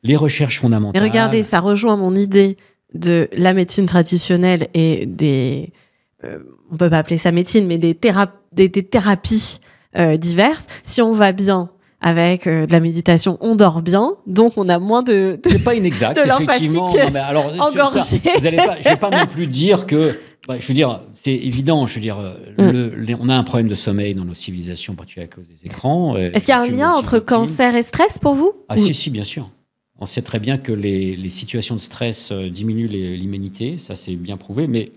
les recherches fondamentales... Et regardez, ça rejoint mon idée de la médecine traditionnelle et des... on ne peut pas appeler ça médecine, mais des thérapies diverses. Si on va bien avec de la méditation, on dort bien, donc on a moins de c'est pas inexact, effectivement. Non, mais alors, engorgé. Je vais pas non plus dire que... je veux dire, c'est évident, je veux dire, on a un problème de sommeil dans nos civilisations, particulièrement à cause des écrans. Est-ce qu'il y a un lien entre cancer et stress pour vous? Ah si, bien sûr. On sait très bien que les situations de stress diminuent l'immunité, ça c'est bien prouvé, mais...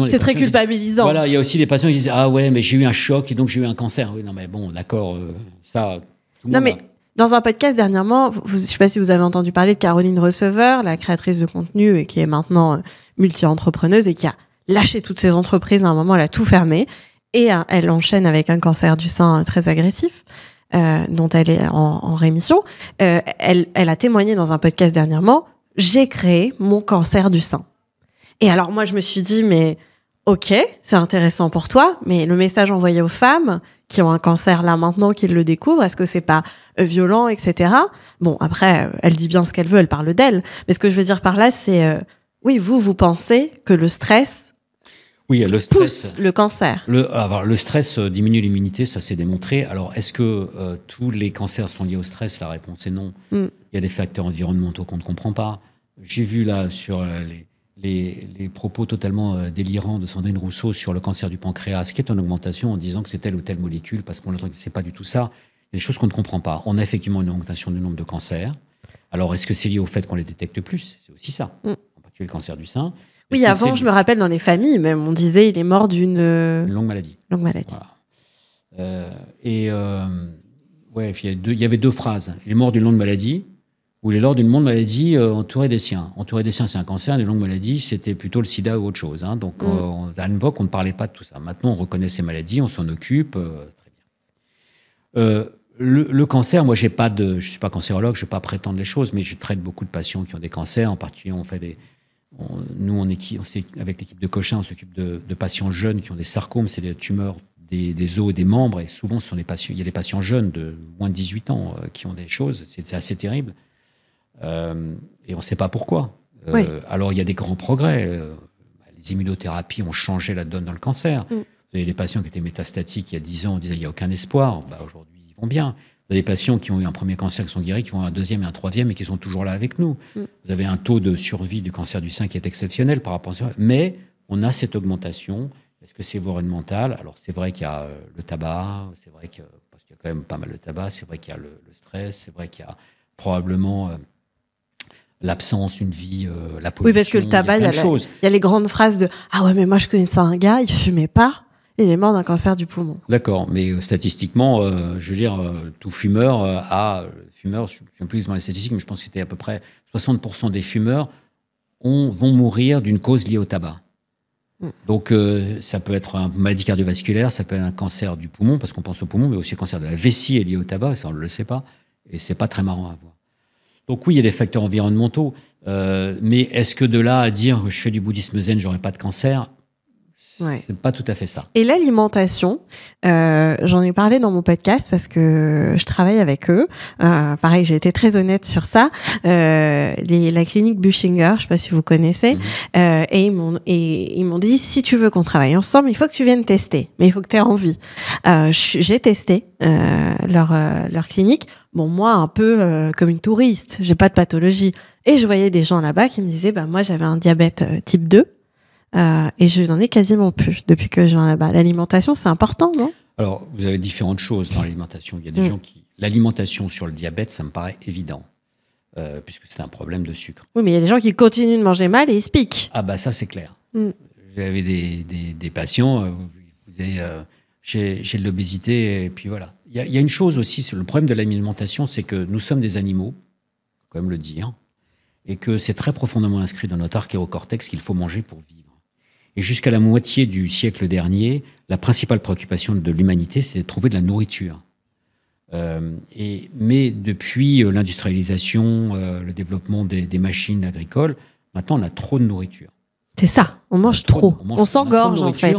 C'est très culpabilisant. Voilà, il y a aussi des patients qui disent « Ah ouais, mais j'ai eu un choc et donc j'ai eu un cancer. » Oui, non mais bon, d'accord, ça... Non mais... Dans un podcast dernièrement, je ne sais pas si vous avez entendu parler de Caroline Receveur, la créatrice de contenu et qui est maintenant multi-entrepreneuse et qui a lâché toutes ses entreprises. À un moment, elle a tout fermé et elle enchaîne avec un cancer du sein très agressif dont elle est en rémission. Elle a témoigné dans un podcast dernièrement « J'ai créé mon cancer du sein ». Et alors moi, je me suis dit « Mais ok, c'est intéressant pour toi, mais le message envoyé aux femmes qui ont un cancer là maintenant, qu'ils le découvrent, est-ce que c'est pas violent, etc. » Bon, après, elle dit bien ce qu'elle veut, elle parle d'elle. Mais ce que je veux dire par là, c'est, oui, vous pensez que le stress, le stress pousse le cancer. Le stress diminue l'immunité, ça s'est démontré. Alors, est-ce que tous les cancers sont liés au stress? La réponse est non. Il y a des facteurs environnementaux qu'on ne comprend pas. J'ai vu là sur les propos totalement délirants de Sandrine Rousseau sur le cancer du pancréas, qui est en augmentation en disant que c'est telle ou telle molécule, parce qu'on ne sait pas du tout ça. Il y a des choses qu'on ne comprend pas. On a effectivement une augmentation du nombre de cancers. Alors, est-ce que c'est lié au fait qu'on les détecte plus? C'est aussi ça. En particulier le cancer du sein. Oui, avant, je me rappelle, dans les familles, même, on disait il est mort d'une longue maladie. Voilà. Il y avait 2 phrases. Il est mort d'une longue maladie, ou il est mort d'une longue maladie entourée des siens. Entourée des siens, c'est un cancer. Une longue maladie, c'était plutôt le sida ou autre chose. Hein. Donc, à l'époque, on ne parlait pas de tout ça. Maintenant, on reconnaît ces maladies, on s'en occupe. Très bien. Le cancer, moi, je ne suis pas cancérologue, je ne vais pas prétendre les choses, mais je traite beaucoup de patients qui ont des cancers. En particulier, on fait avec l'équipe de Cochin, on s'occupe de patients jeunes qui ont des sarcomes, c'est des tumeurs des os et des membres, et souvent, il y a des patients jeunes de moins de 18 ans qui ont des choses, c'est assez terrible. Et on ne sait pas pourquoi. Oui. Alors, il y a des grands progrès. Les immunothérapies ont changé la donne dans le cancer. Vous avez des patients qui étaient métastatiques il y a 10 ans, on disait il n'y a aucun espoir. Aujourd'hui, ils vont bien. Vous avez des patients qui ont eu un premier cancer qui sont guéris, qui vont avoir un deuxième et un troisième et qui sont toujours là avec nous. Vous avez un taux de survie du cancer du sein qui est exceptionnel par rapport à ça. Mais on a cette augmentation. Est-ce que c'est environnemental? Alors, c'est vrai qu'il y a le tabac, c'est vrai que, parce qu'il y a quand même pas mal de tabac, c'est vrai qu'il y a le stress, c'est vrai qu'il y a probablement l'absence, une vie, la pollution. Oui, parce que le tabac, il y a les grandes phrases de « Ah ouais, mais moi, je connaissais un gars, il fumait pas, il est mort d'un cancer du poumon. » D'accord, mais statistiquement, je veux dire, tout fumeur je ne me souviens plus exactement les statistiques, mais je pense que c'était à peu près 60% des fumeurs vont mourir d'une cause liée au tabac. Donc, ça peut être une maladie cardiovasculaire, ça peut être un cancer du poumon, parce qu'on pense au poumon, mais aussi un cancer de la vessie est lié au tabac, ça on ne le sait pas, et c'est pas très marrant à voir. Donc oui, il y a des facteurs environnementaux, mais est-ce que de là à dire que je fais du bouddhisme zen, j'aurai pas de cancer, c'est pas tout à fait ça. Et l'alimentation, j'en ai parlé dans mon podcast parce que je travaille avec eux. Pareil, j'ai été très honnête sur ça. La clinique Buchinger, je sais pas si vous connaissez, et ils m'ont dit si tu veux qu'on travaille ensemble, il faut que tu viennes tester, mais il faut que tu aies envie. J'ai testé leur clinique. Bon, moi, un peu comme une touriste, j'ai pas de pathologie. Et je voyais des gens là-bas qui me disaient, moi, j'avais un diabète type 2. Et je n'en ai quasiment plus depuis que je viens là-bas. L'alimentation, c'est important, non? Alors, vous avez différentes choses dans l'alimentation. Il y a des gens qui... L'alimentation sur le diabète, ça me paraît évident, puisque c'est un problème de sucre. Oui, mais il y a des gens qui continuent de manger mal et ils se piquent. Ah bah ça, c'est clair. Vous avez des patients, vous avez, j'ai de l'obésité, et puis voilà. Il y a une chose aussi, le problème de l'alimentation, c'est que nous sommes des animaux, faut quand même le dire, et que c'est très profondément inscrit dans notre archéocortex qu'il faut manger pour vivre. Et jusqu'à la moitié du siècle dernier, la principale préoccupation de l'humanité, c'était de trouver de la nourriture. Mais depuis l'industrialisation, le développement des machines agricoles, maintenant on a trop de nourriture. C'est ça, on mange trop. On s'engorge en fait.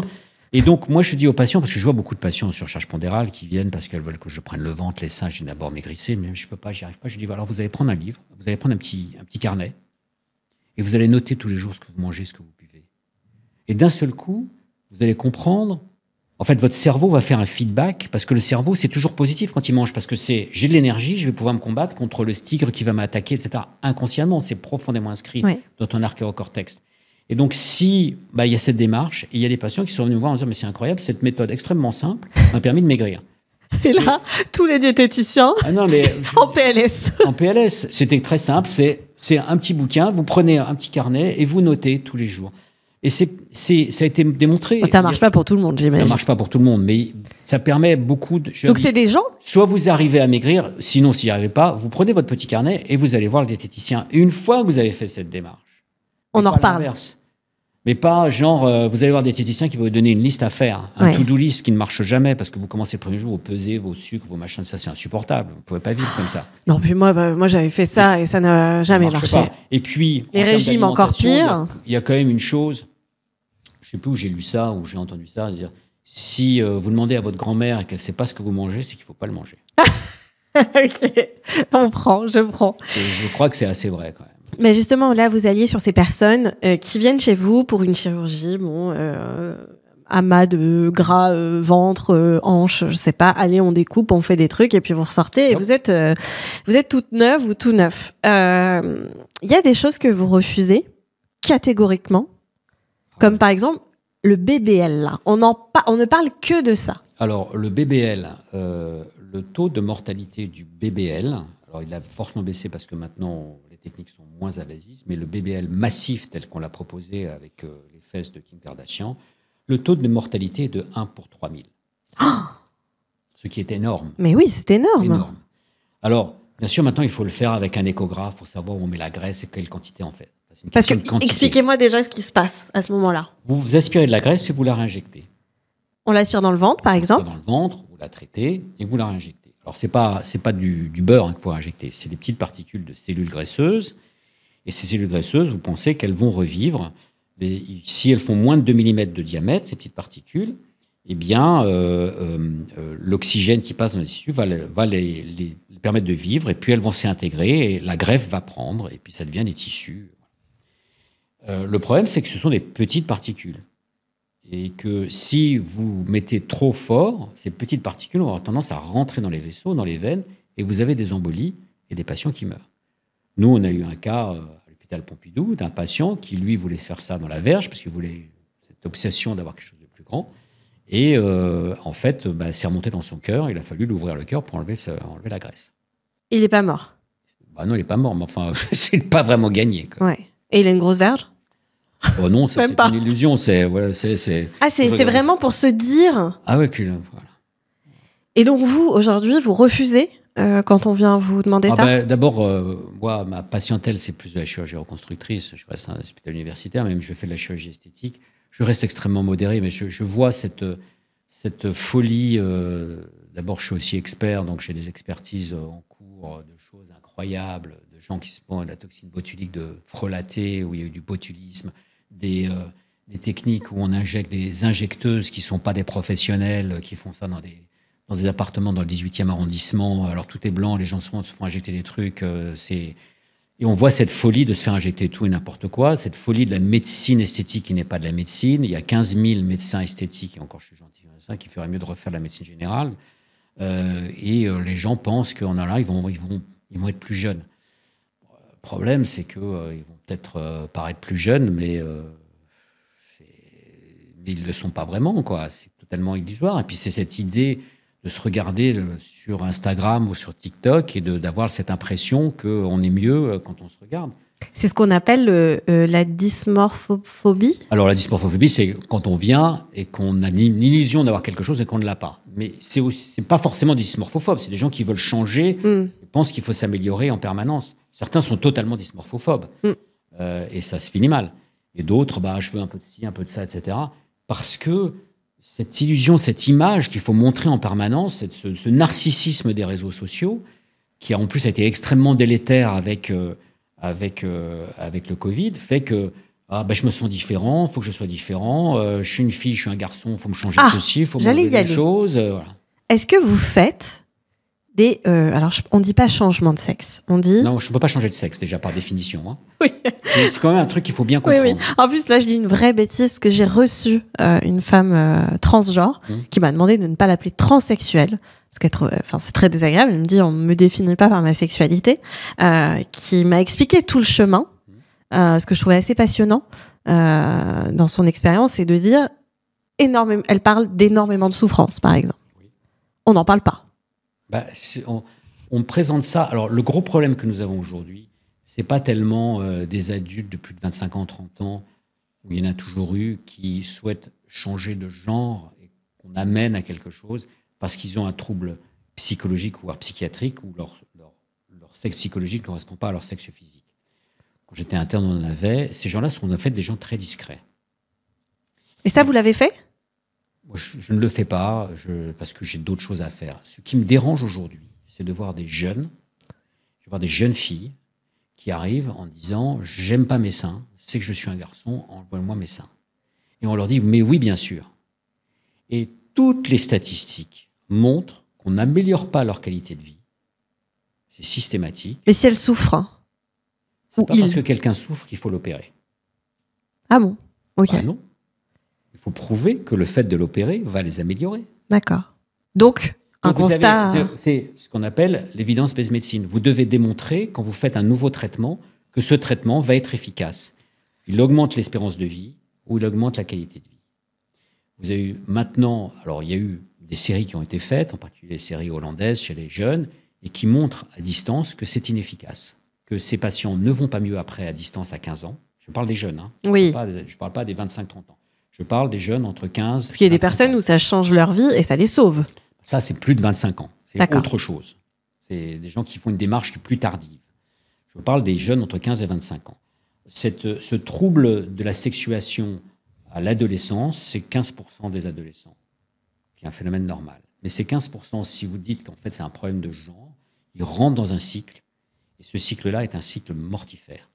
Et donc moi je dis aux patients, parce que je vois beaucoup de patients en surcharge pondérale qui viennent parce qu'elles veulent que je prenne le ventre, les seins, je dis d'abord maigrissez, mais je peux pas, j'y arrive pas. Je dis alors vous allez prendre un livre, vous allez prendre un petit carnet, et vous allez noter tous les jours ce que vous mangez, ce que vous buvez. Et d'un seul coup, vous allez comprendre, en fait, votre cerveau va faire un feedback, parce que le cerveau, c'est toujours positif quand il mange, parce que j'ai de l'énergie, je vais pouvoir me combattre contre le tigre qui va m'attaquer, etc. Inconsciemment, c'est profondément inscrit dans ton archéocortex. Et donc, si il y a cette démarche, et il y a des patients qui sont venus me voir en disant, mais c'est incroyable, cette méthode extrêmement simple m'a permis de maigrir. Et là, tous les diététiciens en PLS. En PLS, c'était très simple, c'est un petit bouquin, vous prenez un petit carnet et vous notez tous les jours. Et ça a été démontré. Ça ne marche pas pour tout le monde, j'imagine. Ça ne marche pas pour tout le monde, mais ça permet beaucoup de... Donc c'est des gens... Soit vous arrivez à maigrir, sinon s'il n'y arrivez pas, vous prenez votre petit carnet et vous allez voir le diététicien. Et une fois que vous avez fait cette démarche, on en reparle. Mais pas genre, vous allez voir des diététiciens qui vont vous donner une liste à faire, un to-do list qui ne marche jamais parce que vous commencez le premier jour, vous pesez vos sucres, vos machins, ça c'est insupportable. Vous ne pouvez pas vivre comme ça. Non, puis moi j'avais fait ça et ça n'a jamais marché. Pas. Et puis, les régimes encore pire. Il y a quand même une chose, je ne sais plus où j'ai lu ça, où j'ai entendu ça, dire si vous demandez à votre grand-mère et qu'elle ne sait pas ce que vous mangez, c'est qu'il ne faut pas le manger. Ok, je prends. Je crois que c'est assez vrai quand même. Mais justement, là, vous alliez sur ces personnes qui viennent chez vous pour une chirurgie, amas de gras, ventre, hanche, je sais pas. Allez, on découpe, on fait des trucs et puis vous ressortez et vous êtes toute neuve ou tout neuf. Il y a des choses que vous refusez catégoriquement, comme par exemple le BBL. Là, on ne parle que de ça. Alors le BBL, le taux de mortalité du BBL. Alors, il a forcément baissé parce que maintenant, les techniques sont moins invasives, mais le BBL massif, tel qu'on l'a proposé avec les fesses de Kim Kardashian, le taux de mortalité est de 1 pour 3000. Oh, ce qui est énorme. Mais oui, c'est énorme. Alors, bien sûr, maintenant, il faut le faire avec un échographe pour savoir où on met la graisse et quelle quantité on fait. Parce que, expliquez-moi déjà ce qui se passe à ce moment-là. Vous aspirez de la graisse et vous la réinjectez. On l'aspire dans le ventre, par exemple. Dans le ventre, vous la traitez et vous la réinjectez. Alors, ce n'est pas du beurre qu'il faut injecter, c'est des petites particules de cellules graisseuses. Et ces cellules graisseuses, vous pensez qu'elles vont revivre. Si elles font moins de 2 mm de diamètre, ces petites particules, eh bien, l'oxygène qui passe dans les tissus va les permettre de vivre. Et puis, elles vont s'intégrer et la greffe va prendre. Et puis, ça devient des tissus. Le problème, c'est que ce sont des petites particules. et que si vous mettez trop fort, ces petites particules vont avoir tendance à rentrer dans les vaisseaux, dans les veines, et vous avez des embolies et des patients qui meurent. Nous, on a eu un cas à l'hôpital Pompidou d'un patient qui, lui, voulait faire ça dans la verge, parce qu'il voulait cette obsession d'avoir quelque chose de plus grand. Et en fait, c'est remonté dans son cœur. Il a fallu lui ouvrir le cœur pour enlever la graisse. Il n'est pas mort. Bah non, il n'est pas mort, mais enfin, c'est pas vraiment gagné, quoi. Ouais. Et il a une grosse verge? Oh non, ça, c'est une illusion. C'est vraiment pour se dire. Ah ouais, voilà. Et donc vous, aujourd'hui, vous refusez quand on vient vous demander ça? D'abord, moi, ma patientèle, c'est plus de la chirurgie reconstructrice. Je reste à un hôpital universitaire, même je fais de la chirurgie esthétique. Je reste extrêmement modéré, mais je vois cette folie. D'abord, je suis aussi expert, donc j'ai des expertises en cours de choses incroyables, de gens qui se prennent de la toxine botulique de frelaté, où il y a eu du botulisme, des techniques où on injecte des injecteuses qui ne sont pas des professionnels, qui font ça dans des appartements dans le 18e arrondissement. Alors tout est blanc, les gens se font injecter des trucs. Et on voit cette folie de se faire injecter tout et n'importe quoi, cette folie de la médecine esthétique qui n'est pas de la médecine. Il y a 15 000 médecins esthétiques, et encore je suis gentil, qui ferait mieux de refaire de la médecine générale. Les gens pensent qu'en allant là, ils vont être plus jeunes. Le problème, c'est qu'ils vont peut-être paraître plus jeunes, mais ils ne le sont pas vraiment, quoi. C'est totalement illusoire. Et puis c'est cette idée de se regarder sur Instagram ou sur TikTok et d'avoir cette impression qu'on est mieux quand on se regarde. C'est ce qu'on appelle la dysmorphophobie. Alors la dysmorphophobie, c'est quand on vient et qu'on a une illusion d'avoir quelque chose et qu'on ne l'a pas. Mais c'est pas forcément des dysmorphophobes, c'est des gens qui veulent changer, et pensent qu'il faut s'améliorer en permanence. Certains sont totalement dysmorphophobes et ça se finit mal. Et d'autres, je veux un peu de ci, un peu de ça, etc. Parce que cette illusion, cette image qu'il faut montrer en permanence, ce narcissisme des réseaux sociaux, qui en plus a été extrêmement délétère avec le Covid, fait que je me sens différent, il faut que je sois différent, je suis une fille, je suis un garçon, il faut me changer ceci, il faut me changer des choses. Voilà. Est-ce que vous faites des... alors, on ne dit pas changement de sexe, on dit... Non, je ne peux pas changer de sexe, déjà, par définition. Hein. Oui. C'est quand même un truc qu'il faut bien comprendre. Oui. En plus, là, je dis une vraie bêtise, parce que j'ai reçu une femme transgenre qui m'a demandé de ne pas l'appeler transsexuelle, parce c'est très désagréable. Elle me dit, on ne me définit pas par ma sexualité, qui m'a expliqué tout le chemin, ce que je trouvais assez passionnant dans son expérience, c'est de dire, elle parle d'énormément de souffrance, par exemple. Oui. On n'en parle pas. On présente ça. Alors, le gros problème que nous avons aujourd'hui, c'est pas tellement des adultes de plus de 25 ans, 30 ans, où il y en a toujours eu, qui souhaitent changer de genre et qu'on amène à quelque chose parce qu'ils ont un trouble psychologique ou psychiatrique ou leur sexe psychologique ne correspond pas à leur sexe physique. Quand j'étais interne, on en avait. Ces gens-là sont en fait des gens très discrets. Et ça, vous l'avez fait ? Moi, je ne le fais pas parce que j'ai d'autres choses à faire. Ce qui me dérange aujourd'hui, c'est de voir des jeunes filles qui arrivent en disant « j'aime pas mes seins, c'est que je suis un garçon, envoie-moi mes seins ». Et on leur dit « mais oui, bien sûr ». Et toutes les statistiques montrent qu'on n'améliore pas leur qualité de vie. C'est systématique. Mais si elles souffrent, hein. C'est pas parce que quelqu'un souffre qu'il faut l'opérer. Ah bon ? Ok. Non. Il faut prouver que le fait de l'opérer va les améliorer. D'accord. Donc un constat... c'est ce qu'on appelle l'évidence-based medicine. Vous devez démontrer, quand vous faites un nouveau traitement, que ce traitement va être efficace. Il augmente l'espérance de vie ou il augmente la qualité de vie. Vous avez eu maintenant... Alors, il y a eu des séries qui ont été faites, en particulier les séries hollandaises chez les jeunes, et qui montrent à distance que c'est inefficace, que ces patients ne vont pas mieux après à distance à 15 ans. Je parle des jeunes, hein. Oui. Je ne parle pas des 25-30 ans. Je parle des jeunes entre 15 et 25 ans. Parce qu'il y a des personnes où ça change leur vie et ça les sauve. Ça, c'est plus de 25 ans. C'est D'accord. autre chose. C'est des gens qui font une démarche plus tardive. Je parle des jeunes entre 15 et 25 ans. Ce trouble de la sexuation à l'adolescence, c'est 15% des adolescents, qui est un phénomène normal. Mais ces 15%, si vous dites qu'en fait c'est un problème de genre, ils rentrent dans un cycle, et ce cycle-là est un cycle mortifère.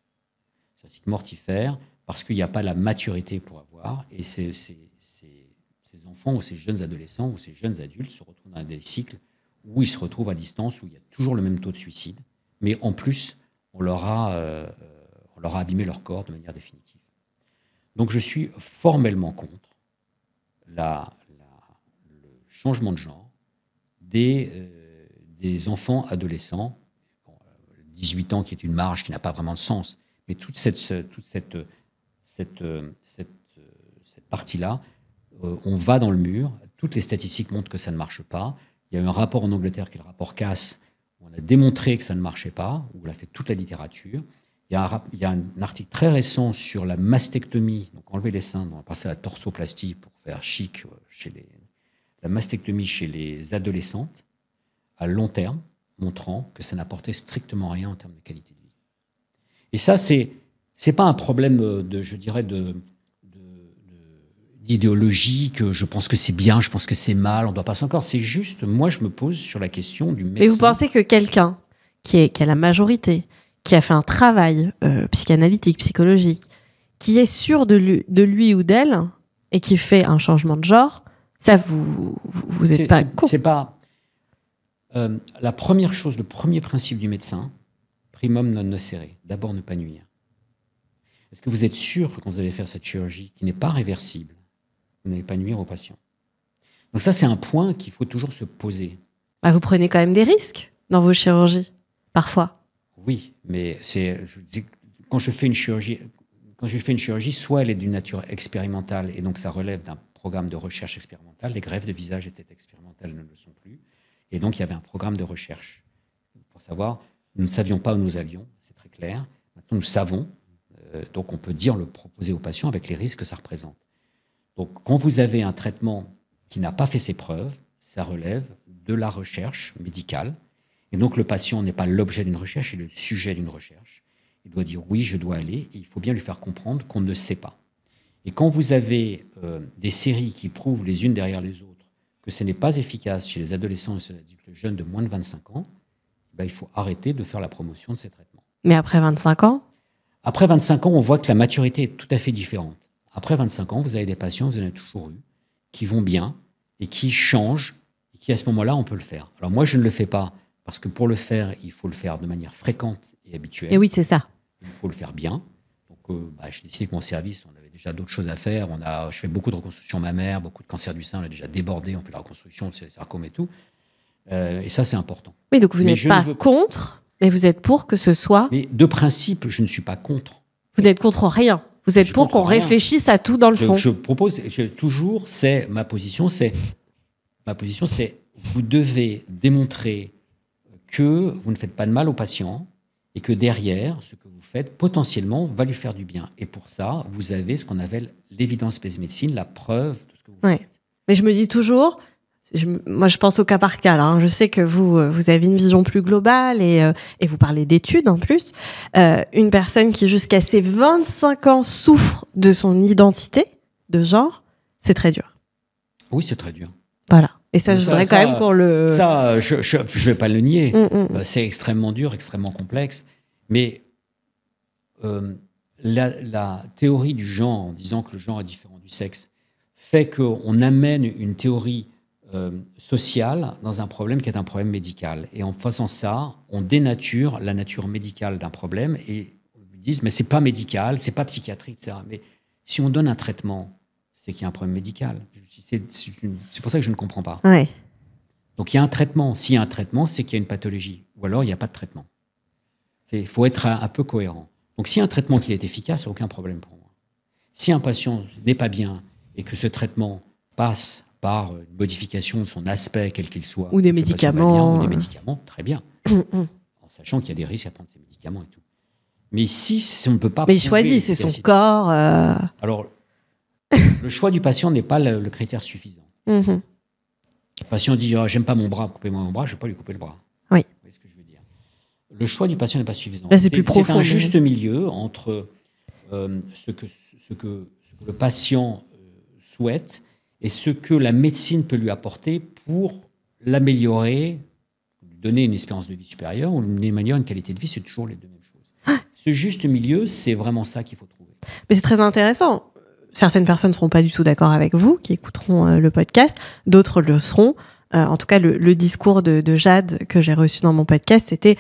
C'est un cycle mortifère parce qu'il n'y a pas la maturité pour avoir, et ces enfants ou ces jeunes adolescents ou ces jeunes adultes se retrouvent dans des cycles où ils se retrouvent à distance, où il y a toujours le même taux de suicide, mais en plus, on leur a abîmé leur corps de manière définitive. Donc je suis formellement contre le changement de genre des enfants adolescents, 18 ans qui est une marge qui n'a pas vraiment de sens, mais toute cette partie-là, on va dans le mur. Toutes les statistiques montrent que ça ne marche pas. Il y a eu un rapport en Angleterre qui est le rapport Cass, où on a démontré que ça ne marchait pas, où on a fait toute la littérature. Il y a un article très récent sur la mastectomie, donc enlever les seins, on va passer à la torsoplastie pour faire chic, la mastectomie chez les adolescentes, à long terme, montrant que ça n'apportait strictement rien en termes de qualité de vie. Et ça, c'est pas un problème d'idéologie, que je pense que c'est bien, je pense que c'est mal, on doit passer encore. C'est juste, moi, je me pose sur la question du médecin. Mais vous pensez que quelqu'un qui a la majorité, qui a fait un travail psychanalytique, psychologique, qui est sûr de lui ou d'elle, et qui fait un changement de genre, ça, vous n'êtes pas con. C'est pas... la première chose, le premier principe du médecin, primum non nocere, d'abord ne pas nuire. Est-ce que vous êtes sûr que quand vous allez faire cette chirurgie, qui n'est pas réversible, vous n'allez pas nuire aux patients? Donc ça, c'est un point qu'il faut toujours se poser. Bah, vous prenez quand même des risques dans vos chirurgies, parfois. Oui, mais quand je fais une chirurgie, soit elle est d'une nature expérimentale, et donc ça relève d'un programme de recherche expérimentale. Les greffes de visage étaient expérimentales, ne le sont plus. Et donc, il y avait un programme de recherche. Pour savoir, nous ne savions pas où nous allions, c'est très clair. Maintenant, nous savons. Donc, on peut le proposer aux patients avec les risques que ça représente. Donc, quand vous avez un traitement qui n'a pas fait ses preuves, ça relève de la recherche médicale. Et donc, le patient n'est pas l'objet d'une recherche, il est le sujet d'une recherche. Il doit dire oui, je dois aller. Et il faut bien lui faire comprendre qu'on ne sait pas. Et quand vous avez des séries qui prouvent les unes derrière les autres que ce n'est pas efficace chez les adolescents et les adultes jeunes de moins de 25 ans, il faut arrêter de faire la promotion de ces traitements. Mais après 25 ans? Après 25 ans, on voit que la maturité est tout à fait différente. Après 25 ans, vous avez des patients, vous en avez toujours eu, qui vont bien et qui changent, et qui à ce moment-là, on peut le faire. Alors moi, je ne le fais pas, parce que pour le faire, il faut le faire de manière fréquente et habituelle. Et oui, c'est ça. Il faut le faire bien. Donc, j'ai décidé que mon service, on avait déjà d'autres choses à faire. Je fais beaucoup de reconstruction mammaire, beaucoup de cancer du sein, on a déjà débordé, on fait la reconstruction de ces sarcomes et tout. Et ça, c'est important. Oui, donc vous n'êtes pas contre, mais vous êtes pour que ce soit... Mais de principe, je ne suis pas contre. Vous n'êtes contre rien. Vous êtes pour qu'on réfléchisse à tout dans le fond. Je propose, toujours, ma position, c'est vous devez démontrer que vous ne faites pas de mal au patient et que derrière, ce que vous faites, potentiellement, va lui faire du bien. Et pour ça, vous avez ce qu'on appelle l'évidence-based médecine, la preuve de ce que vous faites. Mais je me dis toujours... Moi, je pense au cas par cas. Là, hein. Je sais que vous avez une vision plus globale et vous parlez d'études en plus. Une personne qui, jusqu'à ses 25 ans, souffre de son identité de genre, c'est très dur. Oui, c'est très dur. Voilà. Et ça, je voudrais quand même qu'on le... Ça, je ne vais pas le nier. C'est extrêmement dur, extrêmement complexe. Mais la théorie du genre, en disant que le genre est différent du sexe, fait qu'on amène une théorie sociale dans un problème qui est un problème médical. Et en faisant ça, on dénature la nature médicale d'un problème et on lui dit mais c'est pas médical, c'est pas psychiatrique, etc. Mais si on donne un traitement, c'est qu'il y a un problème médical. C'est pour ça que je ne comprends pas. Ouais. Donc il y a un traitement. S'il y a un traitement, c'est qu'il y a une pathologie. Ou alors il n'y a pas de traitement. Il faut être un peu cohérent. Donc s'il y a un traitement qui est efficace, aucun problème pour moi. Si un patient n'est pas bien et que ce traitement passe par une modification de son aspect, quel qu'il soit. Ou des médicaments. Ou des médicaments, très bien. En sachant qu'il y a des risques à prendre ces médicaments et tout. Mais ici, si on ne peut pas... Mais il choisit, c'est son corps. Alors, le choix du patient n'est pas le critère suffisant. Le patient dit j'aime pas mon bras, coupez-moi mon bras, je ne vais pas lui couper le bras. Oui. Vous voyez ce que je veux dire. Le choix du patient n'est pas suffisant. Là, c'est plus profond. C'est un juste milieu entre ce que le patient souhaite et ce que la médecine peut lui apporter pour l'améliorer, lui donner une espérance de vie supérieure ou lui améliorer une qualité de vie, c'est toujours les deux mêmes choses. Ce juste milieu, c'est vraiment ça qu'il faut trouver. Mais c'est très intéressant. Certaines personnes ne seront pas du tout d'accord avec vous, qui écouteront le podcast, d'autres le seront. En tout cas, le discours de Jade que j'ai reçu dans mon podcast, c'était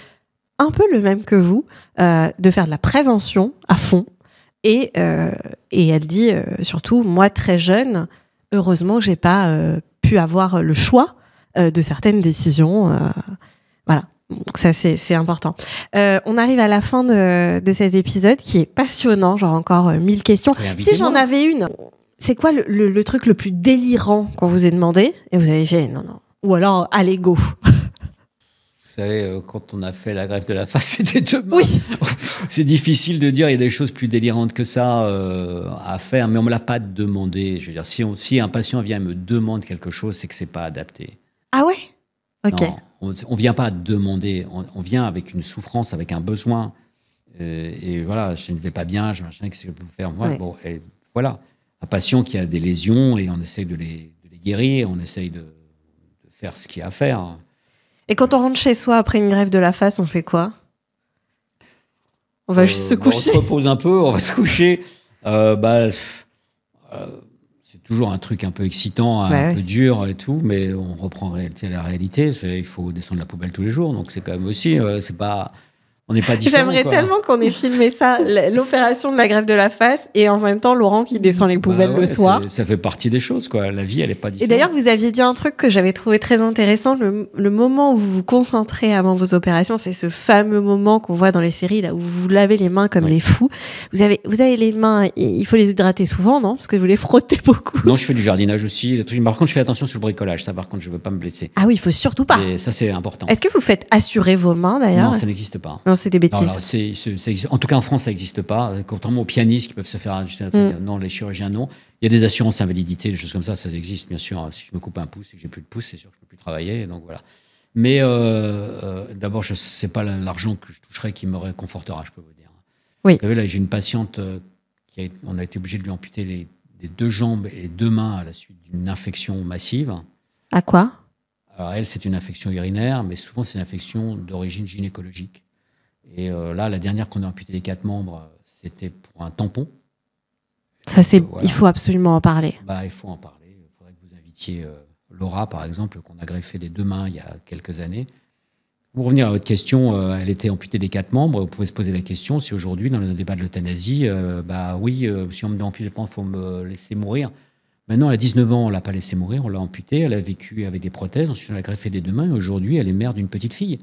un peu le même que vous, de faire de la prévention à fond. Et elle dit, surtout, moi, très jeune, heureusement que j'ai pas pu avoir le choix de certaines décisions. Voilà. Donc ça, c'est important. On arrive à la fin de cet épisode qui est passionnant, genre encore 1000 questions. Si j'en avais une, c'est quoi le truc le plus délirant qu'on vous ait demandé et vous avez fait non. Ou alors, allez, go. Vous savez, quand on a fait la greffe de la face, c'était demain. Oui. C'est difficile de dire, il y a des choses plus délirantes que ça à faire, mais on ne me l'a pas demandé. Je veux dire, si un patient vient et me demande quelque chose, c'est que ce n'est pas adapté. Ah ouais? Ok. Non, on ne vient pas demander, on vient avec une souffrance, avec un besoin. Et voilà, je ne vais pas bien, qu'est-ce que je peux faire? Ouais. Bon, et voilà, un patient qui a des lésions et on essaye de les guérir, on essaye de faire ce qu'il y a à faire. Et quand on rentre chez soi après une greffe de la face, on fait quoi? On va juste se coucher. On se repose un peu, on va se coucher. C'est toujours un truc un peu excitant, un peu dur et tout, mais on reprend la réalité. Il faut descendre la poubelle tous les jours, donc c'est quand même aussi, c'est pas, on n'est pas différent. J'aimerais tellement qu'on ait filmé ça, l'opération de la greffe de la face, et en même temps Laurent qui descend les poubelles le soir. Ça fait partie des choses, quoi. La vie, elle est pas différente. Et d'ailleurs, vous aviez dit un truc que j'avais trouvé très intéressant. Le moment où vous vous concentrez avant vos opérations, c'est ce fameux moment qu'on voit dans les séries, là où vous vous lavez les mains comme des fous. Vous avez les mains, il faut les hydrater souvent, non? Parce que vous les frottez beaucoup. Non, je fais du jardinage aussi. Par contre, je fais attention sur le bricolage. Ça, par contre, je veux pas me blesser. Ah oui, il faut surtout pas. Et ça, c'est important. Est-ce que vous faites assurer vos mains, d'ailleurs? Non, ça n'existe pas. Non, c'est des bêtises. Non, en tout cas, en France, ça n'existe pas. Contrairement aux pianistes qui peuvent se faire ajuster. Non, les chirurgiens, non. Il y a des assurances invalidité, des choses comme ça existe, bien sûr. Si je me coupe un pouce et que j'ai plus de pouce, c'est sûr que je peux plus travailler. Donc voilà. Mais d'abord, c'est pas l'argent que je toucherai qui me réconfortera, je peux vous dire. Oui. Vous savez, là, j'ai une patiente on a été obligé de lui amputer les 2 jambes et les 2 mains à la suite d'une infection massive. À quoi? Alors elle, c'est une infection urinaire, mais souvent c'est une infection d'origine gynécologique. Et là, la dernière qu'on a amputé les 4 membres, c'était pour un tampon. Ça, voilà. Il faut absolument en parler. Il faut en parler. Il faudrait que vous invitiez Laura, par exemple, qu'on a greffé des 2 mains il y a quelques années. Pour revenir à votre question, elle était amputée des 4 membres. Vous pouvez se poser la question si aujourd'hui, dans le débat de l'euthanasie, si on me ampute les membres, il faut me laisser mourir. Maintenant, elle a 19 ans, on ne l'a pas laissée mourir, on l'a amputée, elle a vécu avec des prothèses, ensuite on l'a greffé des 2 mains, et aujourd'hui, elle est mère d'une petite fille.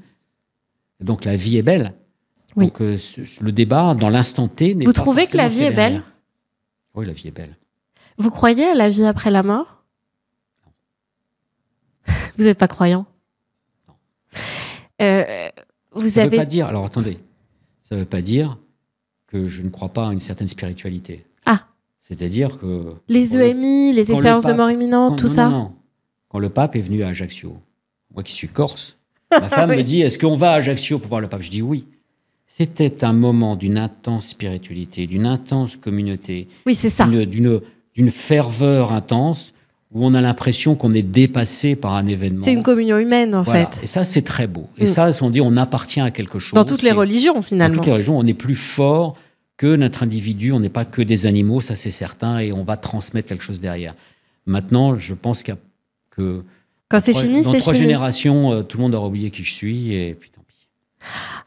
Donc la vie est belle. Oui. Donc le débat, dans l'instant T, n'est pas. Vous trouvez que la vie est belle? Oui, la vie est belle. Vous croyez à la vie après la mort? Non. Vous n'êtes pas croyant? Non. Ça ne veut pas dire. Alors attendez, ça ne veut pas dire que je ne crois pas à une certaine spiritualité. Ah. C'est-à-dire que les EMI, les expériences de mort imminente, tout ça. Non. Quand le pape est venu à Ajaccio, moi qui suis corse, ma femme me dit: est-ce qu'on va à Ajaccio pour voir le pape? Je dis oui. C'était un moment d'une intense spiritualité, d'une intense communauté. Oui, c'est ça. D'une ferveur intense où on a l'impression qu'on est dépassé par un événement. C'est une communion humaine, en fait. Et ça, c'est très beau. Et ça, on dit, on appartient à quelque chose. Dans toutes les religions, finalement. Dans toutes les religions, on est plus fort que notre individu. On n'est pas que des animaux, ça c'est certain, et on va transmettre quelque chose derrière. Maintenant, je pense que quand c'est fini, c'est fini. Dans 3 générations, tout le monde aura oublié qui je suis, et puis tant pis.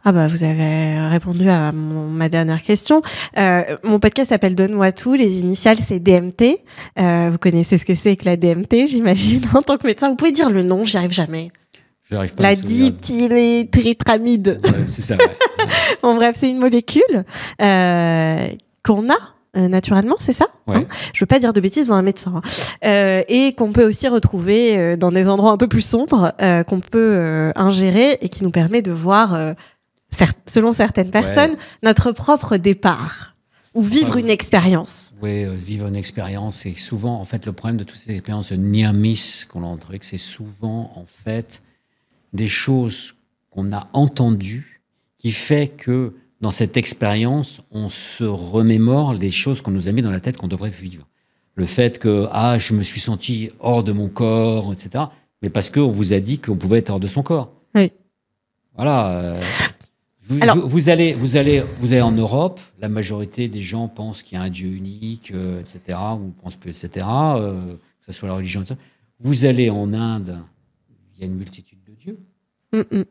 Ah bah vous avez répondu à ma dernière question. Mon podcast s'appelle Donne-moi tout. Les initiales, c'est DMT. Vous connaissez ce que c'est que la DMT, j'imagine, en tant que médecin. Vous pouvez dire le nom, j'y arrive jamais. J'arrive pas. La diméthyltryptamide. Ouais, c'est ça, ouais. Bon, bref, c'est une molécule qu'on a naturellement, c'est ça, ouais. Hein, je veux pas dire de bêtises devant un médecin. Et qu'on peut aussi retrouver dans des endroits un peu plus sombres, qu'on peut ingérer et qui nous permet de voir, selon certaines personnes, notre propre départ. Ou vivre une expérience. Oui, vivre une expérience. Et souvent, en fait, le problème de toutes ces expériences de near miss qu'on a entendues, c'est souvent, en fait, des choses qu'on a entendues qui fait que dans cette expérience, on se remémore des choses qu'on nous a mis dans la tête qu'on devrait vivre. Le fait que, je me suis senti hors de mon corps, etc. Mais parce qu'on vous a dit qu'on pouvait être hors de son corps. Oui. Voilà. Vous allez en Europe, la majorité des gens pensent qu'il y a un Dieu unique, etc. Ou pensent que, etc. Que ce soit la religion, etc. Vous allez en Inde, il y a une multitude de dieux. Mm-mm.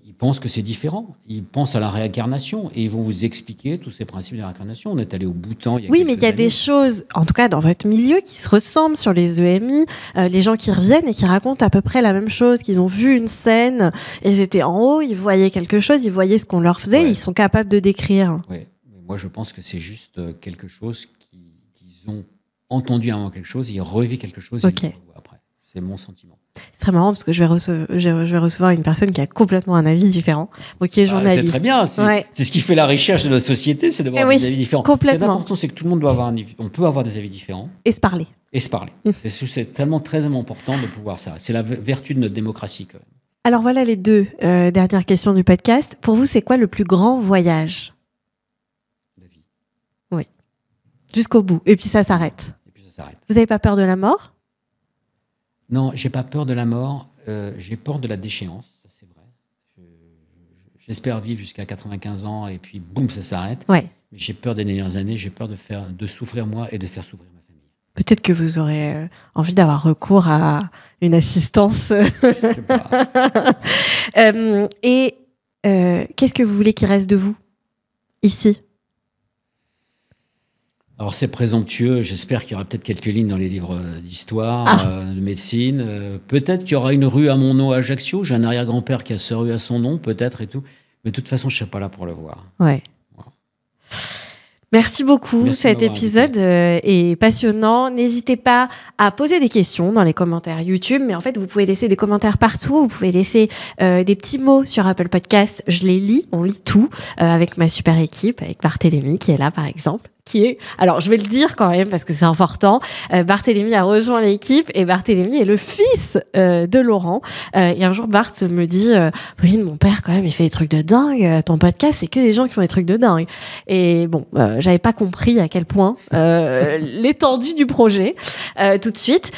Ils pensent que c'est différent. Ils pensent à la réincarnation et ils vont vous expliquer tous ces principes de la réincarnation. On est allé au Bhoutan. Oui, mais il y a des choses, en tout cas dans votre milieu, qui se ressemblent sur les EMI. Les gens qui reviennent et qui racontent à peu près la même chose, qu'ils ont vu une scène, ils étaient en haut, ils voyaient quelque chose, ils voyaient ce qu'on leur faisait, ils sont capables de décrire. Oui, moi je pense que c'est juste quelque chose qu'ils ont entendu à un moment quelque chose, ils revivent quelque chose et ils le revoient après. C'est mon sentiment. C'est très marrant parce que je vais recevoir une personne qui a complètement un avis différent, qui est journaliste. C'est très bien, c'est ce qui fait la recherche de notre société, c'est d'avoir des avis différents. Complètement. Ce qui est important, c'est que tout le monde doit avoir on peut avoir des avis différents. Et se parler. C'est tellement très important de pouvoir ça. C'est la vertu de notre démocratie quand même. Alors voilà les 2 dernières questions du podcast. Pour vous, c'est quoi le plus grand voyage ? La vie. Oui. Jusqu'au bout. Et puis ça s'arrête. Vous n'avez pas peur de la mort ? Non, j'ai pas peur de la mort. J'ai peur de la déchéance, ça c'est vrai. J'espère vivre jusqu'à 95 ans et puis boum, ça s'arrête. Ouais. Mais j'ai peur des dernières années. J'ai peur de souffrir moi et de faire souffrir ma famille. Peut-être que vous aurez envie d'avoir recours à une assistance. Je sais pas. Qu'est-ce que vous voulez qu'il reste de vous ici ? Alors c'est présomptueux, j'espère qu'il y aura peut-être quelques lignes dans les livres d'histoire, de médecine. Peut-être qu'il y aura une rue à mon nom à Ajaccio, j'ai un arrière-grand-père qui a cette rue à son nom, peut-être et tout. Mais de toute façon, je ne serai pas là pour le voir. Ouais. Voilà. Merci beaucoup, cet épisode est passionnant. N'hésitez pas à poser des questions dans les commentaires YouTube, mais en fait, vous pouvez laisser des commentaires partout, vous pouvez laisser des petits mots sur Apple Podcast, je les lis, on lit tout, avec ma super équipe, avec Barthélémy qui est là par exemple. Alors je vais le dire quand même parce que c'est important, Barthélémy a rejoint l'équipe et Barthélémy est le fils de Laurent. Et un jour Bart me dit Pauline, mon père quand même il fait des trucs de dingue, ton podcast c'est que des gens qui font des trucs de dingue. Et bon, j'avais pas compris à quel point l'étendue du projet tout de suite.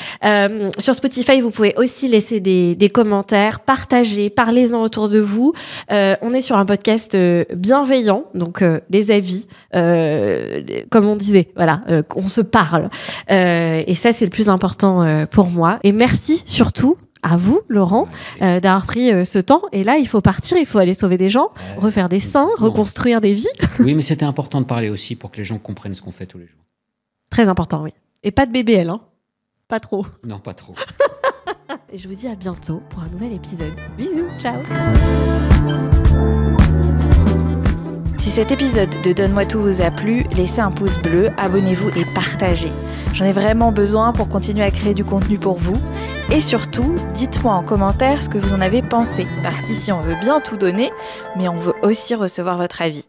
Sur Spotify vous pouvez aussi laisser des commentaires, partager, parlez-en autour de vous. On est sur un podcast bienveillant, donc les avis comme on disait, voilà, qu'on se parle. Et ça, c'est le plus important pour moi. Et merci surtout à vous, Laurent, d'avoir pris ce temps. Et là, il faut partir, il faut aller sauver des gens, refaire des seins, reconstruire des vies. Oui, mais c'était important de parler aussi pour que les gens comprennent ce qu'on fait tous les jours. Très important, oui. Et pas de BBL, hein. Pas trop. Non, pas trop. Et je vous dis à bientôt pour un nouvel épisode. Bisous, ciao. Si cet épisode de Donne-moi tout vous a plu, laissez un pouce bleu, abonnez-vous et partagez. J'en ai vraiment besoin pour continuer à créer du contenu pour vous. Et surtout, dites-moi en commentaire ce que vous en avez pensé, parce qu'ici on veut bien tout donner, mais on veut aussi recevoir votre avis.